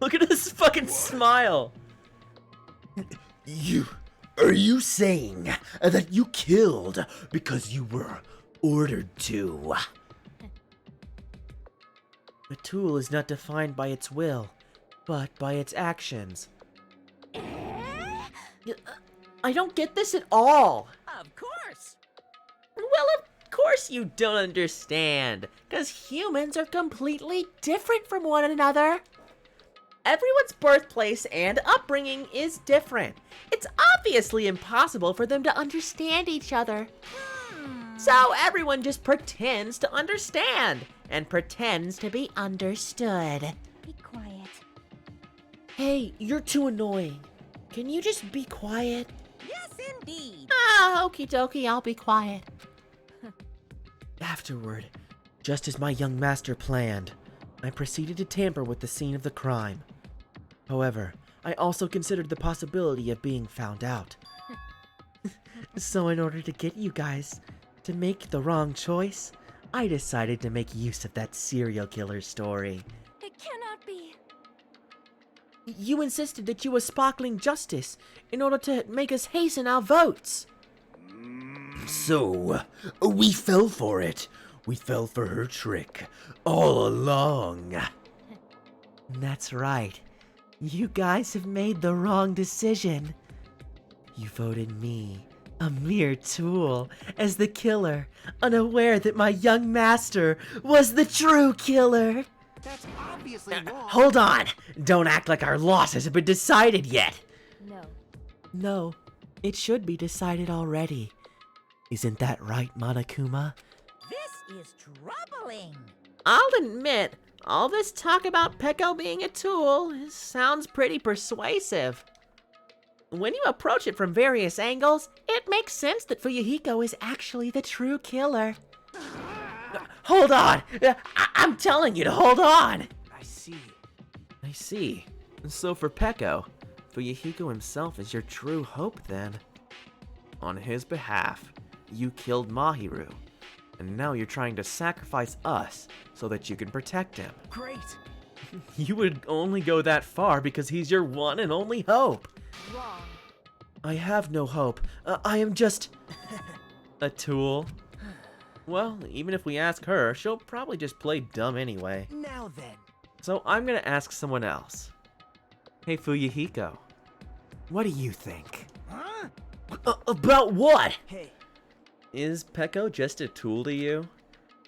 Look at this fucking smile! Are you saying that you killed because you were ordered to? A tool is not defined by its will, but by its actions. I don't get this at all! Of course. Well, of course you don't understand, because humans are completely different from one another. Everyone's birthplace and upbringing is different. It's obviously impossible for them to understand each other. So everyone just pretends to understand and pretends to be understood. Be quiet. Hey, you're too annoying. Can you just be quiet? Yes, indeed. Ah, okie dokie, I'll be quiet. Afterward, just as my young master planned, I proceeded to tamper with the scene of the crime. However, I also considered the possibility of being found out. So in order to get you guys to make the wrong choice, I decided to make use of that serial killer story. It cannot be. You insisted that you were sparkling justice in order to make us hasten our votes. So, we fell for it. We fell for her trick all along. That's right. You guys have made the wrong decision. You voted me, a mere tool, as the killer, unaware that my young master was the true killer. That's obviously wrong. Hold on! Don't act like our loss hasn't been decided yet! No. No, it should be decided already. Isn't that right, Monokuma? This is troubling. I'll admit, all this talk about Peko being a tool sounds pretty persuasive. When you approach it from various angles, it makes sense that Fuyuhiko is actually the true killer. Hold on! I'm telling you to hold on! I see. I see. So for Peko, Fuyuhiko himself is your true hope then. On his behalf, you killed Mahiru, and now you're trying to sacrifice us so that you can protect him. Great. You would only go that far because he's your one and only hope. Wrong. I have no hope. I am just a tool. Well, even if we ask her, she'll probably just play dumb anyway. Now then. So I'm gonna ask someone else. Hey Fuyuhiko, what do you think? Huh? About what? Hey, Is Peko just a tool to you?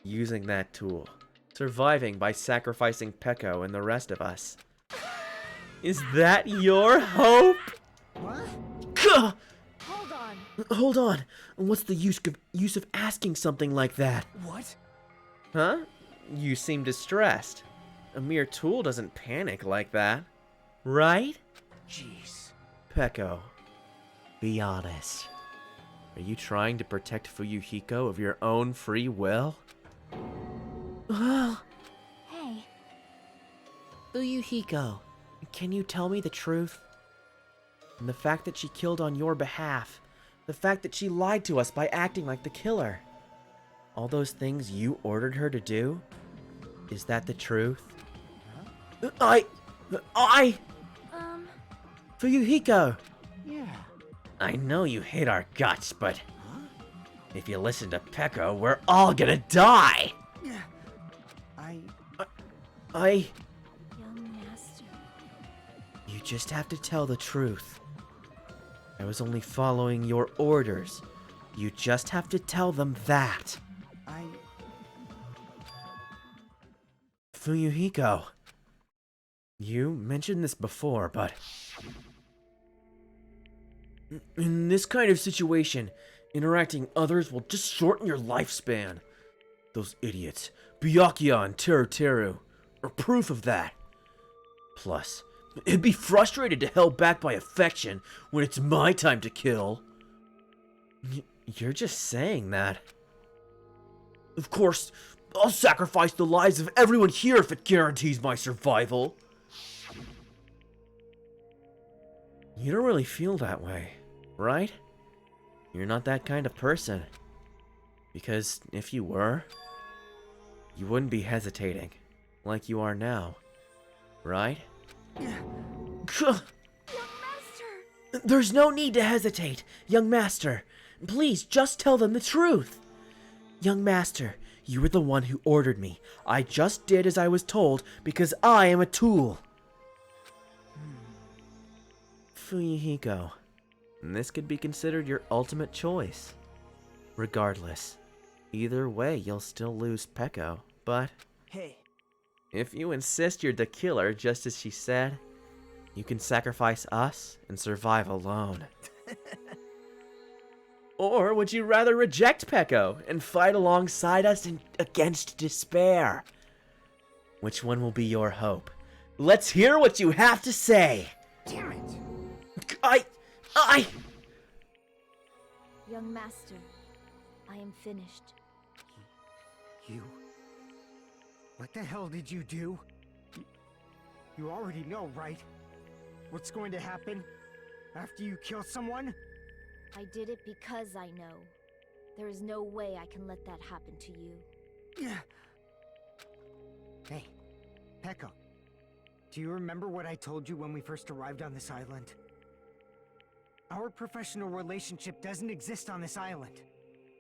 Using that tool. Surviving by sacrificing Peko and the rest of us. Is that your hope? what? Gah! Hold on. Hold on. What's the use of asking something like that? What? Huh? You seem distressed. A mere tool doesn't panic like that. Right? Jeez. Peko, be honest. Are you trying to protect Fuyuhiko of your own free will? Hey, Fuyuhiko, can you tell me the truth? And the fact that she killed on your behalf, the fact that she lied to us by acting like the killer, all those things you ordered her to do? Is that the truth? I... Fuyuhiko! Yeah. I know you hate our guts, but if you listen to Peko, we're all gonna die! I... young master. You just have to tell the truth. I was only following your orders. You just have to tell them that. Fuyuhiko, you mentioned this before, but in this kind of situation, interacting others will just shorten your lifespan. Those idiots, Byakuya and Teruteru, are proof of that. Plus, it'd be frustrated to held back by affection when it's my time to kill. You're just saying that. Of course, I'll sacrifice the lives of everyone here if it guarantees my survival. You don't really feel that way, right? You're not that kind of person. Because if you were, you wouldn't be hesitating, like you are now, right? Young master! There's no need to hesitate, young master. Please, just tell them the truth. Young master, you were the one who ordered me. I just did as I was told because I am a tool. Fuyuhiko, this could be considered your ultimate choice. Regardless, either way you'll still lose Peko, but Hey. if you insist you're the killer just as she said, you can sacrifice us and survive alone. Or would you rather reject Peko and fight alongside us against despair? Which one will be your hope? Let's hear what you have to say! Damn it. Young master, I am finished. You? What the hell did you do? You already know, right? What's going to happen after you kill someone? I did it because I know. There is no way I can let that happen to you. Hey, Peko. Do you remember what I told you when we first arrived on this island? Our professional relationship doesn't exist on this island.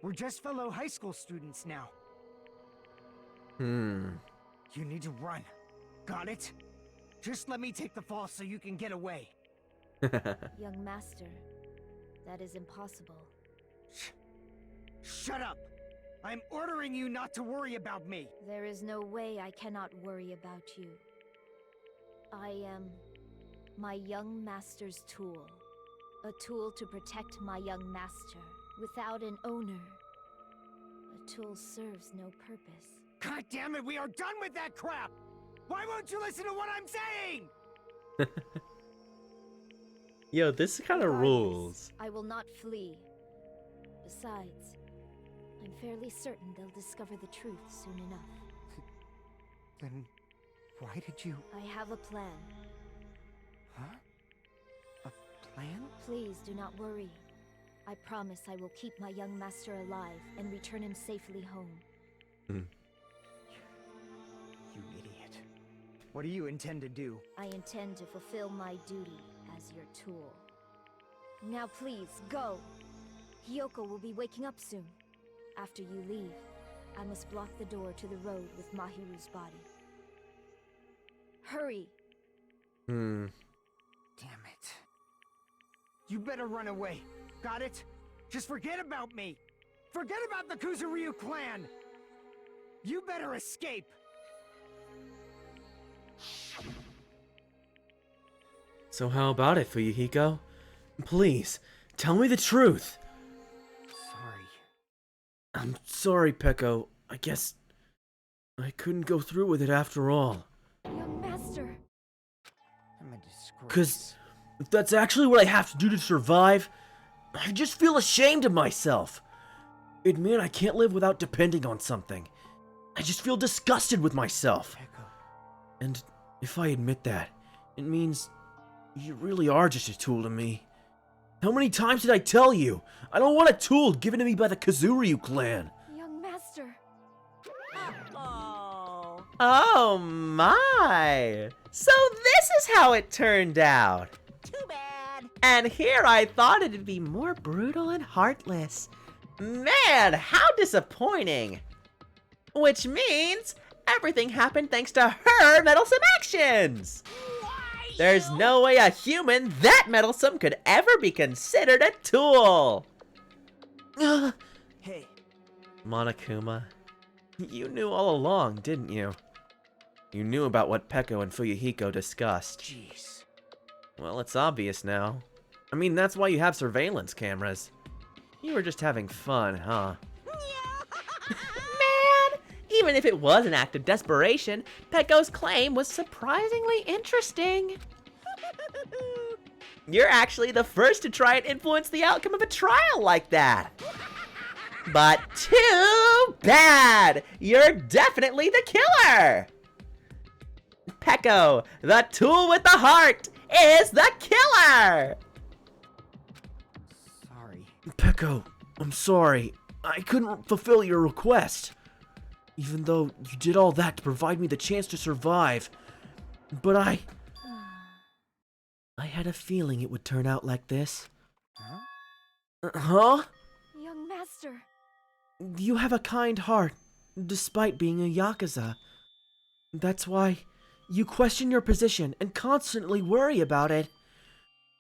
We're just fellow high school students now. You need to run. Got it? Just let me take the fall so you can get away. Young master, that is impossible. Shut up! I'm ordering you not to worry about me! There is no way I cannot worry about you. I am my young master's tool. A tool to protect my young master. Without an owner, a tool serves no purpose. God damn it, we are done with that crap! Why won't you listen to what I'm saying? Yo, this kind of rules. I will not flee. Besides, I'm fairly certain they'll discover the truth soon enough. Then why did you... I have a plan. Huh? A plan? Please do not worry. I promise I will keep my young master alive and return him safely home. You idiot. What do you intend to do? I intend to fulfill my duty as your tool. Now please, go! Hiyoko will be waking up soon. After you leave, I must block the door to the road with Mahiru's body. Hurry! Damn it. You better run away. Got it? Just forget about me. Forget about the Kuzuryu clan. You better escape. So how about it, Fuyuhiko? Please, tell me the truth. Sorry. I'm sorry, Peko. I guess I couldn't go through with it after all. Young master! I'm a disgrace. 'Cause if that's actually what I have to do to survive, I just feel ashamed of myself. It'd mean I can't live without depending on something. I just feel disgusted with myself. Peko. And if I admit that, it means you really are just a tool to me. How many times did I tell you? I don't want a tool given to me by the Kuzuryu clan. Young master! Oh. Oh my! So this is how it turned out. Too bad. And here I thought it'd be more brutal and heartless. Man, how disappointing! Which means everything happened thanks to her meddlesome actions! There's no way a human that meddlesome could ever be considered a tool! Hey, Monokuma, you knew all along, didn't you? You knew about what Peko and Fuyuhiko discussed. Jeez. Well, it's obvious now. I mean, that's why you have surveillance cameras. You were just having fun, huh? Man, even if it was an act of desperation, Peko's claim was surprisingly interesting. You're actually the first to try and influence the outcome of a trial like that. But too bad! You're definitely the killer! Peko, the tool with the heart, is the killer! Sorry. Peko, I'm sorry. I couldn't fulfill your request. Even though you did all that to provide me the chance to survive. But I had a feeling it would turn out like this. Huh? Huh? Young master! You have a kind heart, despite being a Yakuza. That's why you question your position and constantly worry about it.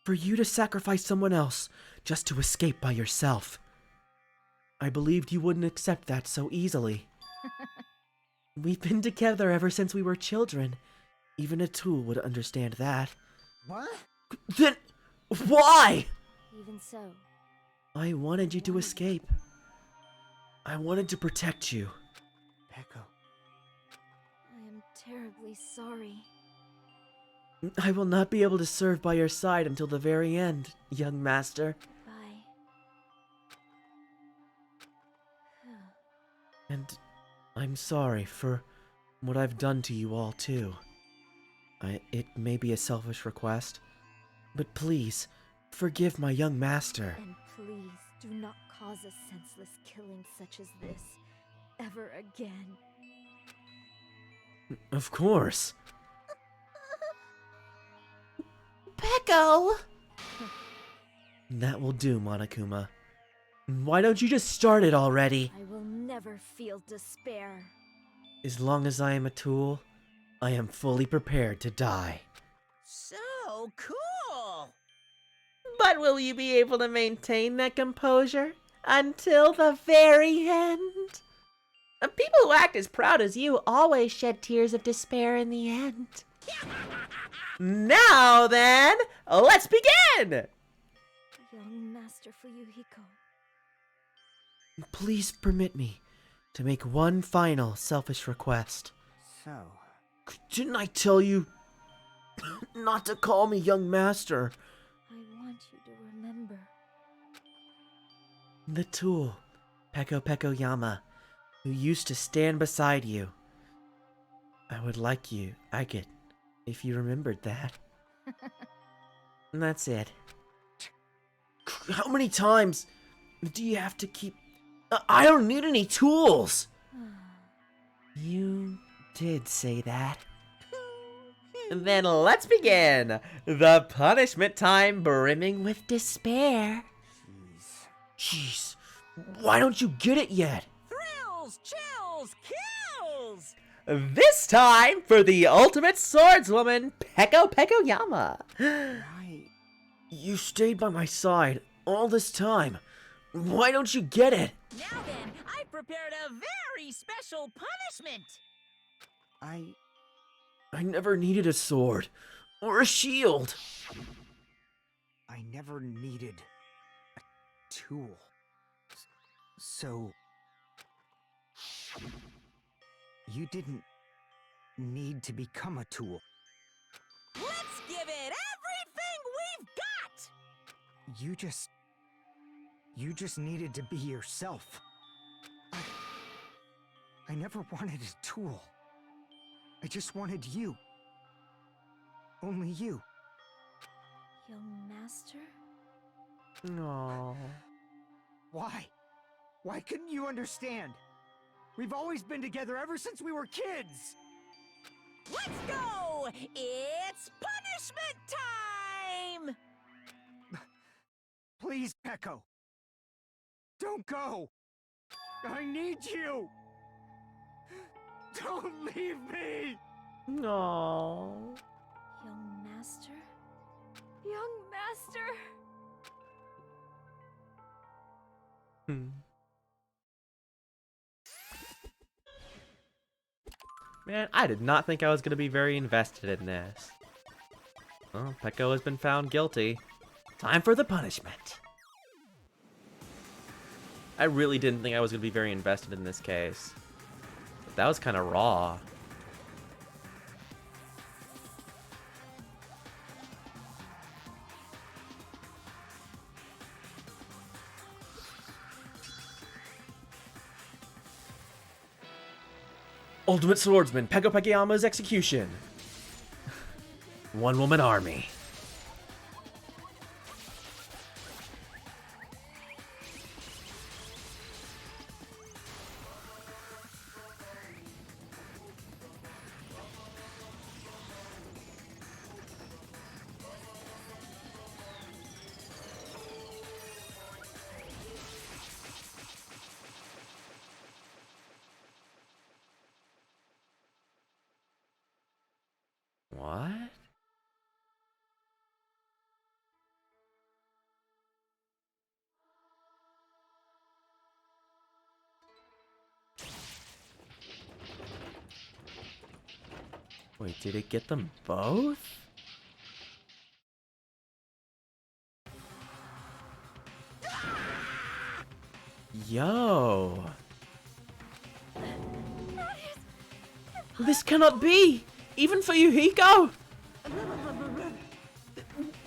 For you to sacrifice someone else just to escape by yourself. I believed you wouldn't accept that so easily. We've been together ever since we were children. Even a tool would understand that. What? Then, why? Even so, I wanted you to escape. I wanted to protect you. Peko. I am terribly sorry. I will not be able to serve by your side until the very end, young master. Bye. And I'm sorry for what I've done to you all, too. It may be a selfish request, but please, forgive my young master. And please do not cause a senseless killing such as this ever again. Of course. Peko! That will do, Monokuma. Why don't you just start it already? I will never feel despair. As long as I am a tool, I am fully prepared to die. So cool. But will you be able to maintain that composure until the very end? People who act as proud as you always shed tears of despair in the end. Now then, let's begin! Young Master Fuyuhiko. Please permit me. to make one final selfish request. So, Didn't I tell you not to call me young master? I want you to remember. The tool, Peko Yama, who used to stand beside you. I would like you, Agate, if you remembered that. And that's it. How many times do you have to keep... I don't need any tools! You did say that. Then let's begin! The punishment time brimming with despair. Jeez, why don't you get it yet? Thrills, chills, kills! This time for the ultimate swordswoman, Peko Yama. why? You stayed by my side all this time. Why don't you get it? Now then, I prepared a very special punishment! I never needed a sword or a shield. I never needed a tool. So... you didn't need to become a tool. Let's give it everything we've got! You just needed to be yourself. I never wanted a tool. I just wanted you. Only you. Young master? No. Why? Why couldn't you understand? We've always been together ever since we were kids! Let's go! It's punishment time! Please, Peko. Don't go! I need you! Don't leave me! No. Young master? Young master! Man, I did not think I was going to be very invested in this. Well, Peko has been found guilty. Time for the punishment. I really didn't think I was going to be very invested in this case. But that was kind of raw. Ultimate Swordsman, Peko Yama's execution. One-woman army. What? Wait, did it get them both? Yo. This cannot be! Even for Yuhiko!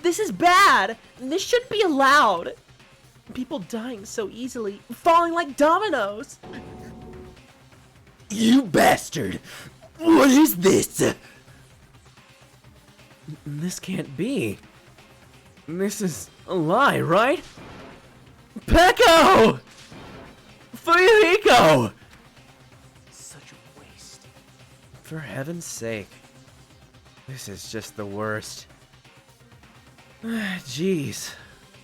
This is bad! This shouldn't be allowed! People dying so easily, falling like dominoes! You bastard! What is this? This can't be. This is a lie, right? Peko! Fuyuhiko! Such a waste. For heaven's sake. This is just the worst. Jeez.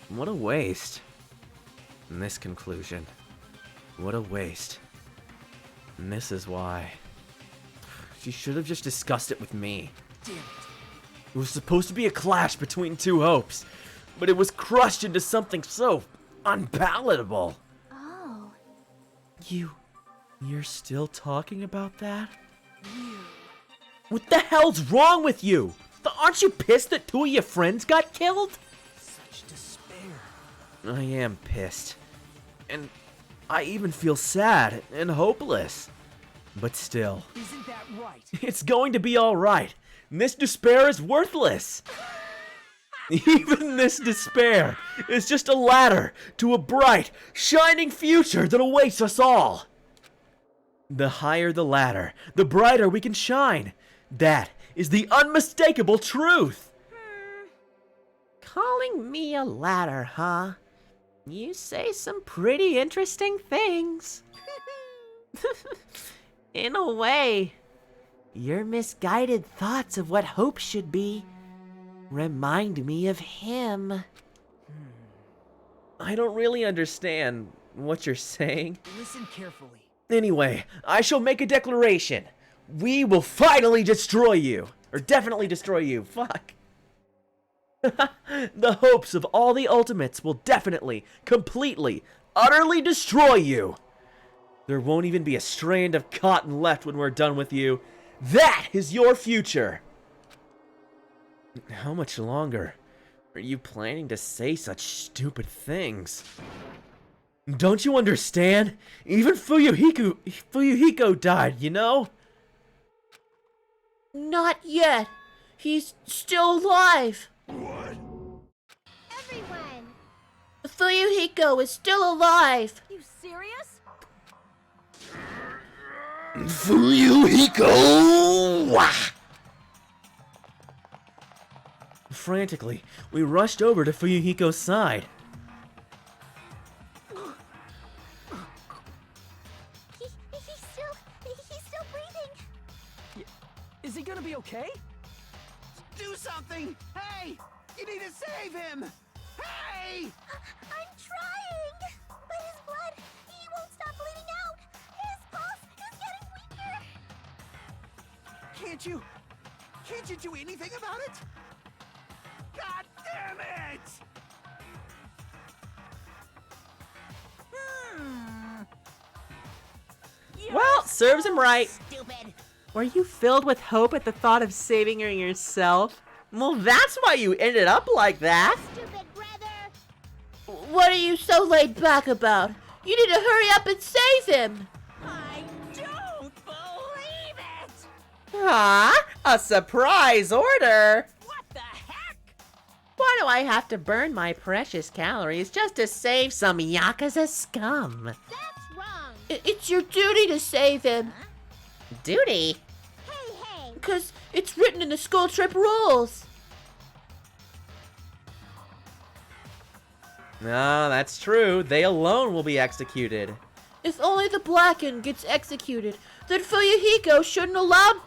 What a waste. And this conclusion. What a waste. And this is why. She should have just discussed it with me. Damn it. It was supposed to be a clash between two hopes, but it was crushed into something so unpalatable. Oh. You're still talking about that? What the hell's wrong with you? Aren't you pissed that two of your friends got killed? Such despair. I am pissed. And I even feel sad and hopeless. But still, Isn't that right? it's going to be alright. This despair is worthless. Even this despair is just a ladder to a bright, shining future that awaits us all. The higher the ladder, the brighter we can shine. That is the unmistakable truth. Calling me a ladder, huh? You say some pretty interesting things. In a way, your misguided thoughts of what hope should be remind me of him. I don't really understand what you're saying. Listen carefully. Anyway, I shall make a declaration. We will finally destroy you. Or definitely destroy you. Fuck. The hopes of all the ultimates will definitely, completely, utterly destroy you. There won't even be a strand of cotton left when we're done with you. That is your future. How much longer are you planning to say such stupid things? Don't you understand? Even Fuyuhiko died, you know? Not yet. He's still alive. Everyone! Fuyuhiko is still alive. You serious? Fuyuhiko! Frantically, we rushed over to Fuyuhiko's side. He's still breathing. Is he gonna be okay? Do something! Hey! You need to save him! Hey! I'm trying! But his blood, he won't stop bleeding out! His pulse is getting weaker! Can't you do anything about it? God damn it! Well, serves him right. Stupid! Were you filled with hope at the thought of saving her yourself? Well, that's why you ended up like that. Stupid brother! What are you so laid back about? You need to hurry up and save him. I don't believe it! Ah, a surprise order. What the heck? Why do I have to burn my precious calories just to save some Yakuza scum? That's wrong! It's your duty to save him. Duty? Hey! Because it's written in the school trip rules. No, that's true. They alone will be executed. If only the Blackened gets executed, then Fuyuhiko shouldn't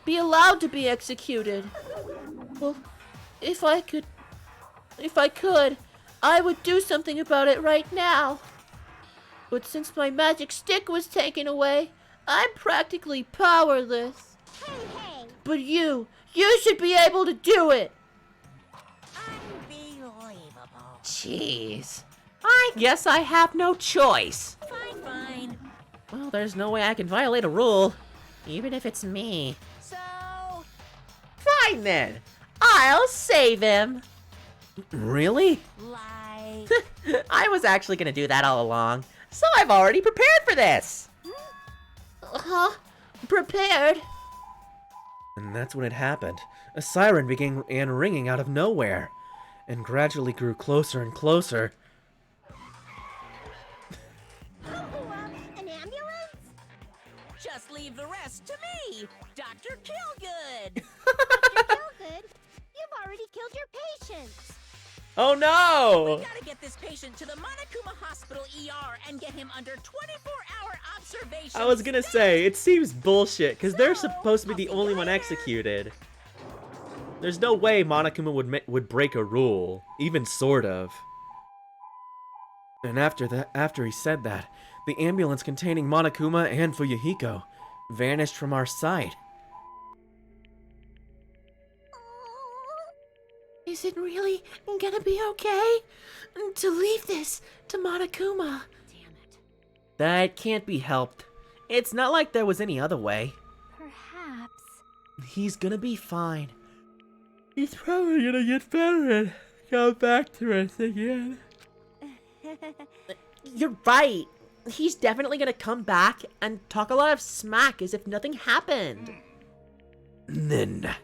be allowed to be executed. Well, if I could, I would do something about it right now. But since my magic stick was taken away, I'm practically powerless. Hey! But you should be able to do it. Unbelievable. Jeez. I guess I have no choice. Fine. Well, there's no way I can violate a rule, even if it's me. So, Fine then. I'll save him. Really? like... I was actually gonna do that all along, so I've already prepared for this. Huh? Prepared? And that's when it happened. A siren began ringing out of nowhere, and gradually grew closer and closer. An ambulance? Just leave the rest to me, Dr. Killgood. Good. You've already killed your patients. Oh no! We gotta get this patient to the Monokuma Hospital ER and get him under 24-hour observation. I was gonna say, it seems bullshit, because they're supposed to be the only one executed. There's no way Monokuma would break a rule, even sort of. And after he said that, the ambulance containing Monokuma and Fuyuhiko vanished from our sight. Is it really gonna be okay to leave this to Monokuma? Damn it. That can't be helped. It's not like there was any other way. Perhaps. He's gonna be fine. He's probably gonna get better and come back to us again. You're right. he's definitely gonna come back and talk a lot of smack as if nothing happened. Then,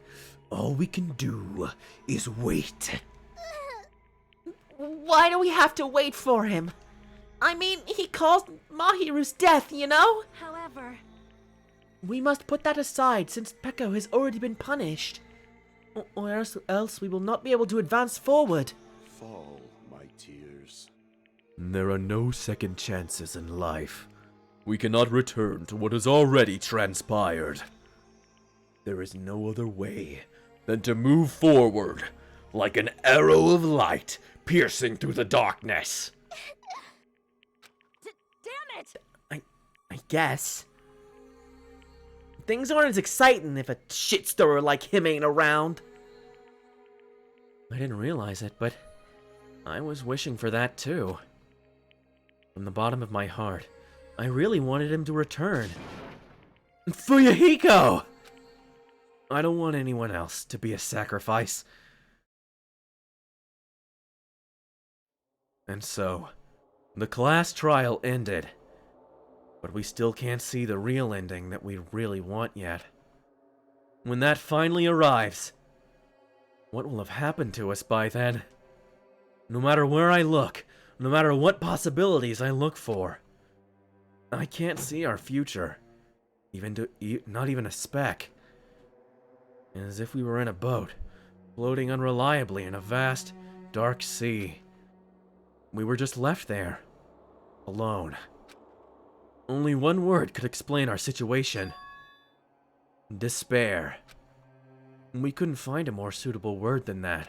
all we can do is wait. Why do we have to wait for him? I mean, he caused Mahiru's death, you know? However, We must put that aside since Peko has already been punished. Or else we will not be able to advance forward. Fall, my tears. There are no second chances in life. We cannot return to what has already transpired. There is no other way than to move forward, like an arrow of light piercing through the darkness. damn it! I guess. Things aren't as exciting if a shitstormer like him ain't around. I didn't realize it, but I was wishing for that too. From the bottom of my heart, I really wanted him to return. Fuyuhiko! I don't want anyone else to be a sacrifice. And so, the class trial ended. But we still can't see the real ending that we really want yet. When that finally arrives, what will have happened to us by then? No matter where I look, no matter what possibilities I look for, I can't see our future. Not even a speck. As if we were in a boat, floating unreliably in a vast, dark sea. We were just left there, alone. Only one word could explain our situation. Despair. We couldn't find a more suitable word than that.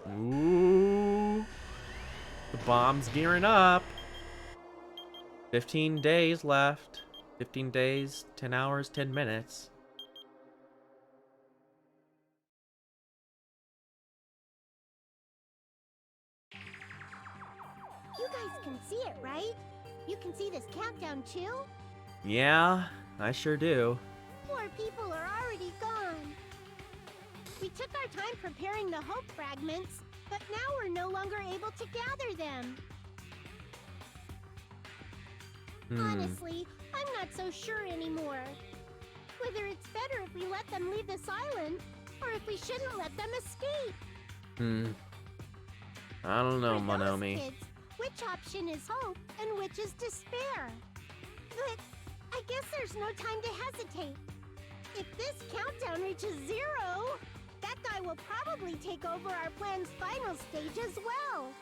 Ooh. The bomb's gearing up. 15 days left. 15 days, 10 hours, 10 minutes. You guys can see it, right? You can see this countdown too? Yeah, I sure do. Poor people are already gone. We took our time preparing the hope fragments, but now we're no longer able to gather them. Honestly, I'm not so sure anymore. Whether it's better if we let them leave this island, or if we shouldn't let them escape. I don't know, For those Monomi. kids, which option is hope and which is despair? But I guess there's no time to hesitate. If this countdown reaches 0, that guy will probably take over our plan's final stage as well.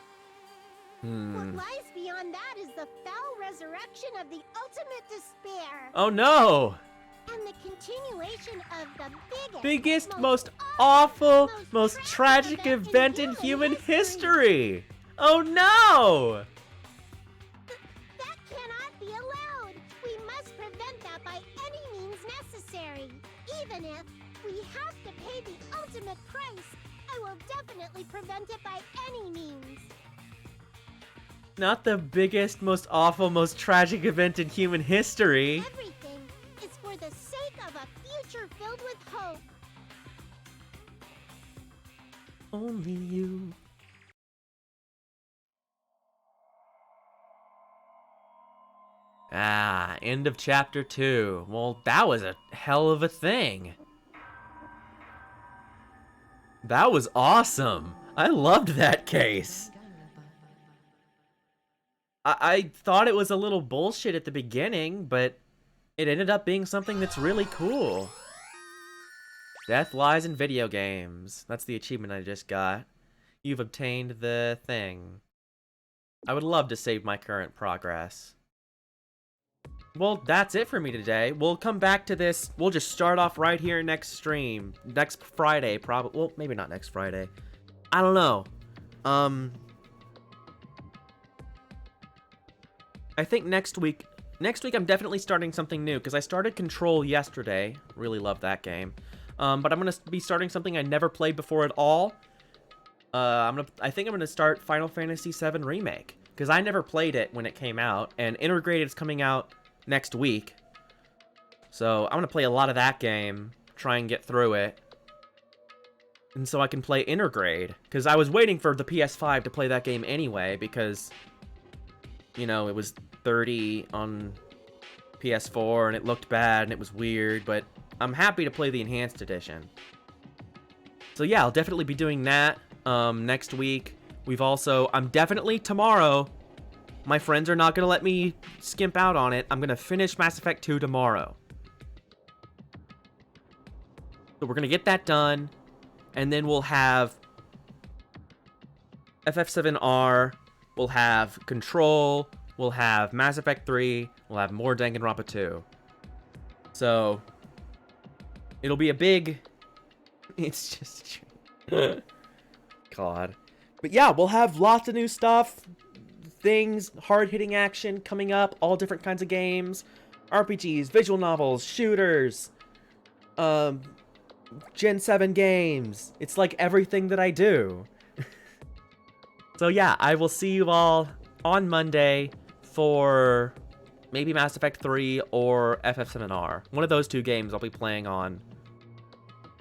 What lies beyond that is the foul resurrection of the ultimate despair. Oh no! And the continuation of the Biggest, most awful, most tragic event in human history! Oh no! That cannot be allowed. We must prevent that by any means necessary. Even if we have to pay the ultimate price, I will definitely prevent it by any means. Not the biggest, most awful, most tragic event in human history. Everything is for the sake of a future filled with hope. Only you. Ah, end of chapter 2. Well, that was a hell of a thing. That was awesome. I loved that case. I thought it was a little bullshit at the beginning, but it ended up being something that's really cool. Death lies in video games. That's the achievement I just got. You've obtained the thing. I would love to save my current progress. Well, that's it for me today. We'll come back to this. We'll just start off right here next stream. Next Friday, probably. Well, maybe not next Friday. I don't know. I think next week I'm definitely starting something new, because I started Control yesterday. Really love that game. But I'm going to be starting something I never played before at all. I think I'm going to start Final Fantasy VII Remake, because I never played it when it came out, and Integrated is coming out next week. So I'm going to play a lot of that game, try and get through it. And so I can play Intergrade. Because I was waiting for the PS5 to play that game anyway, because, you know, it was 30 on PS4, and it looked bad, and it was weird, but I'm happy to play the Enhanced Edition. So yeah, I'll definitely be doing that next week. I'm definitely tomorrow. My friends are not going to let me skimp out on it. I'm going to finish Mass Effect 2 tomorrow. So we're going to get that done. And then we'll have FF7R. We'll have Control. We'll have Mass Effect 3. We'll have more Danganronpa 2. So it'll be a big... It's just... God. But yeah, we'll have lots of new stuff. Things, hard-hitting action coming up. All different kinds of games. RPGs, visual novels, shooters. Gen 7 games. It's like everything that I do. So yeah, I will see you all on Monday for maybe Mass Effect 3 or FF7R. One of those two games I'll be playing on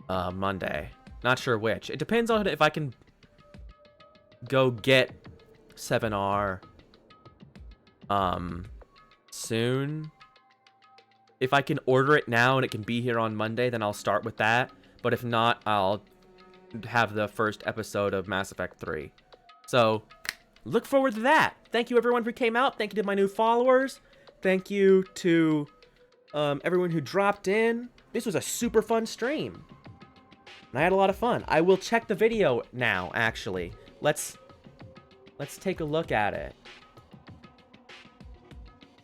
Monday. Not sure which. It depends on if I can go get 7R soon. If I can order it now and it can be here on Monday, then I'll start with that. But if not, I'll have the first episode of Mass Effect 3. So, look forward to that. Thank you everyone who came out. Thank you to my new followers. Thank you to everyone who dropped in. This was a super fun stream. And I had a lot of fun. I will check the video now, actually. Let's take a look at it.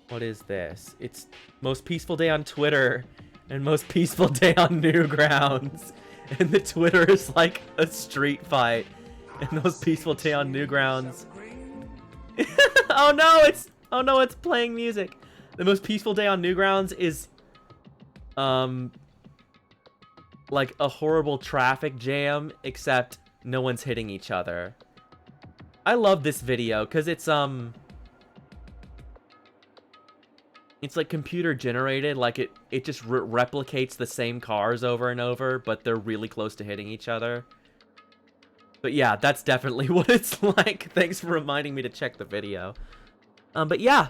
What is this? It's most peaceful day on Twitter and most peaceful day on Newgrounds. And the Twitter is like a street fight. And the most peaceful day on Newgrounds. Oh no, it's playing music. The most peaceful day on Newgrounds is like a horrible traffic jam, except no one's hitting each other. I love this video because it's like computer generated, like it just replicates the same cars over and over, but they're really close to hitting each other. But yeah, that's definitely what it's like. Thanks for reminding me to check the video. But yeah,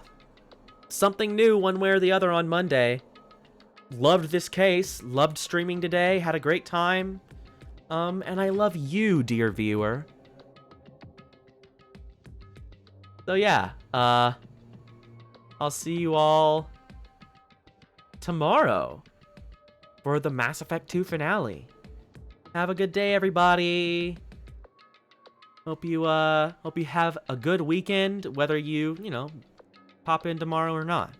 something new one way or the other on Monday. Loved this case, loved streaming today, had a great time. And I love you, dear viewer. So yeah, I'll see you all tomorrow for the Mass Effect 2 finale. Have a good day, everybody. Hope you have a good weekend, whether you know, pop in tomorrow or not.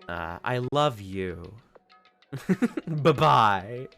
I love you. Bye-bye.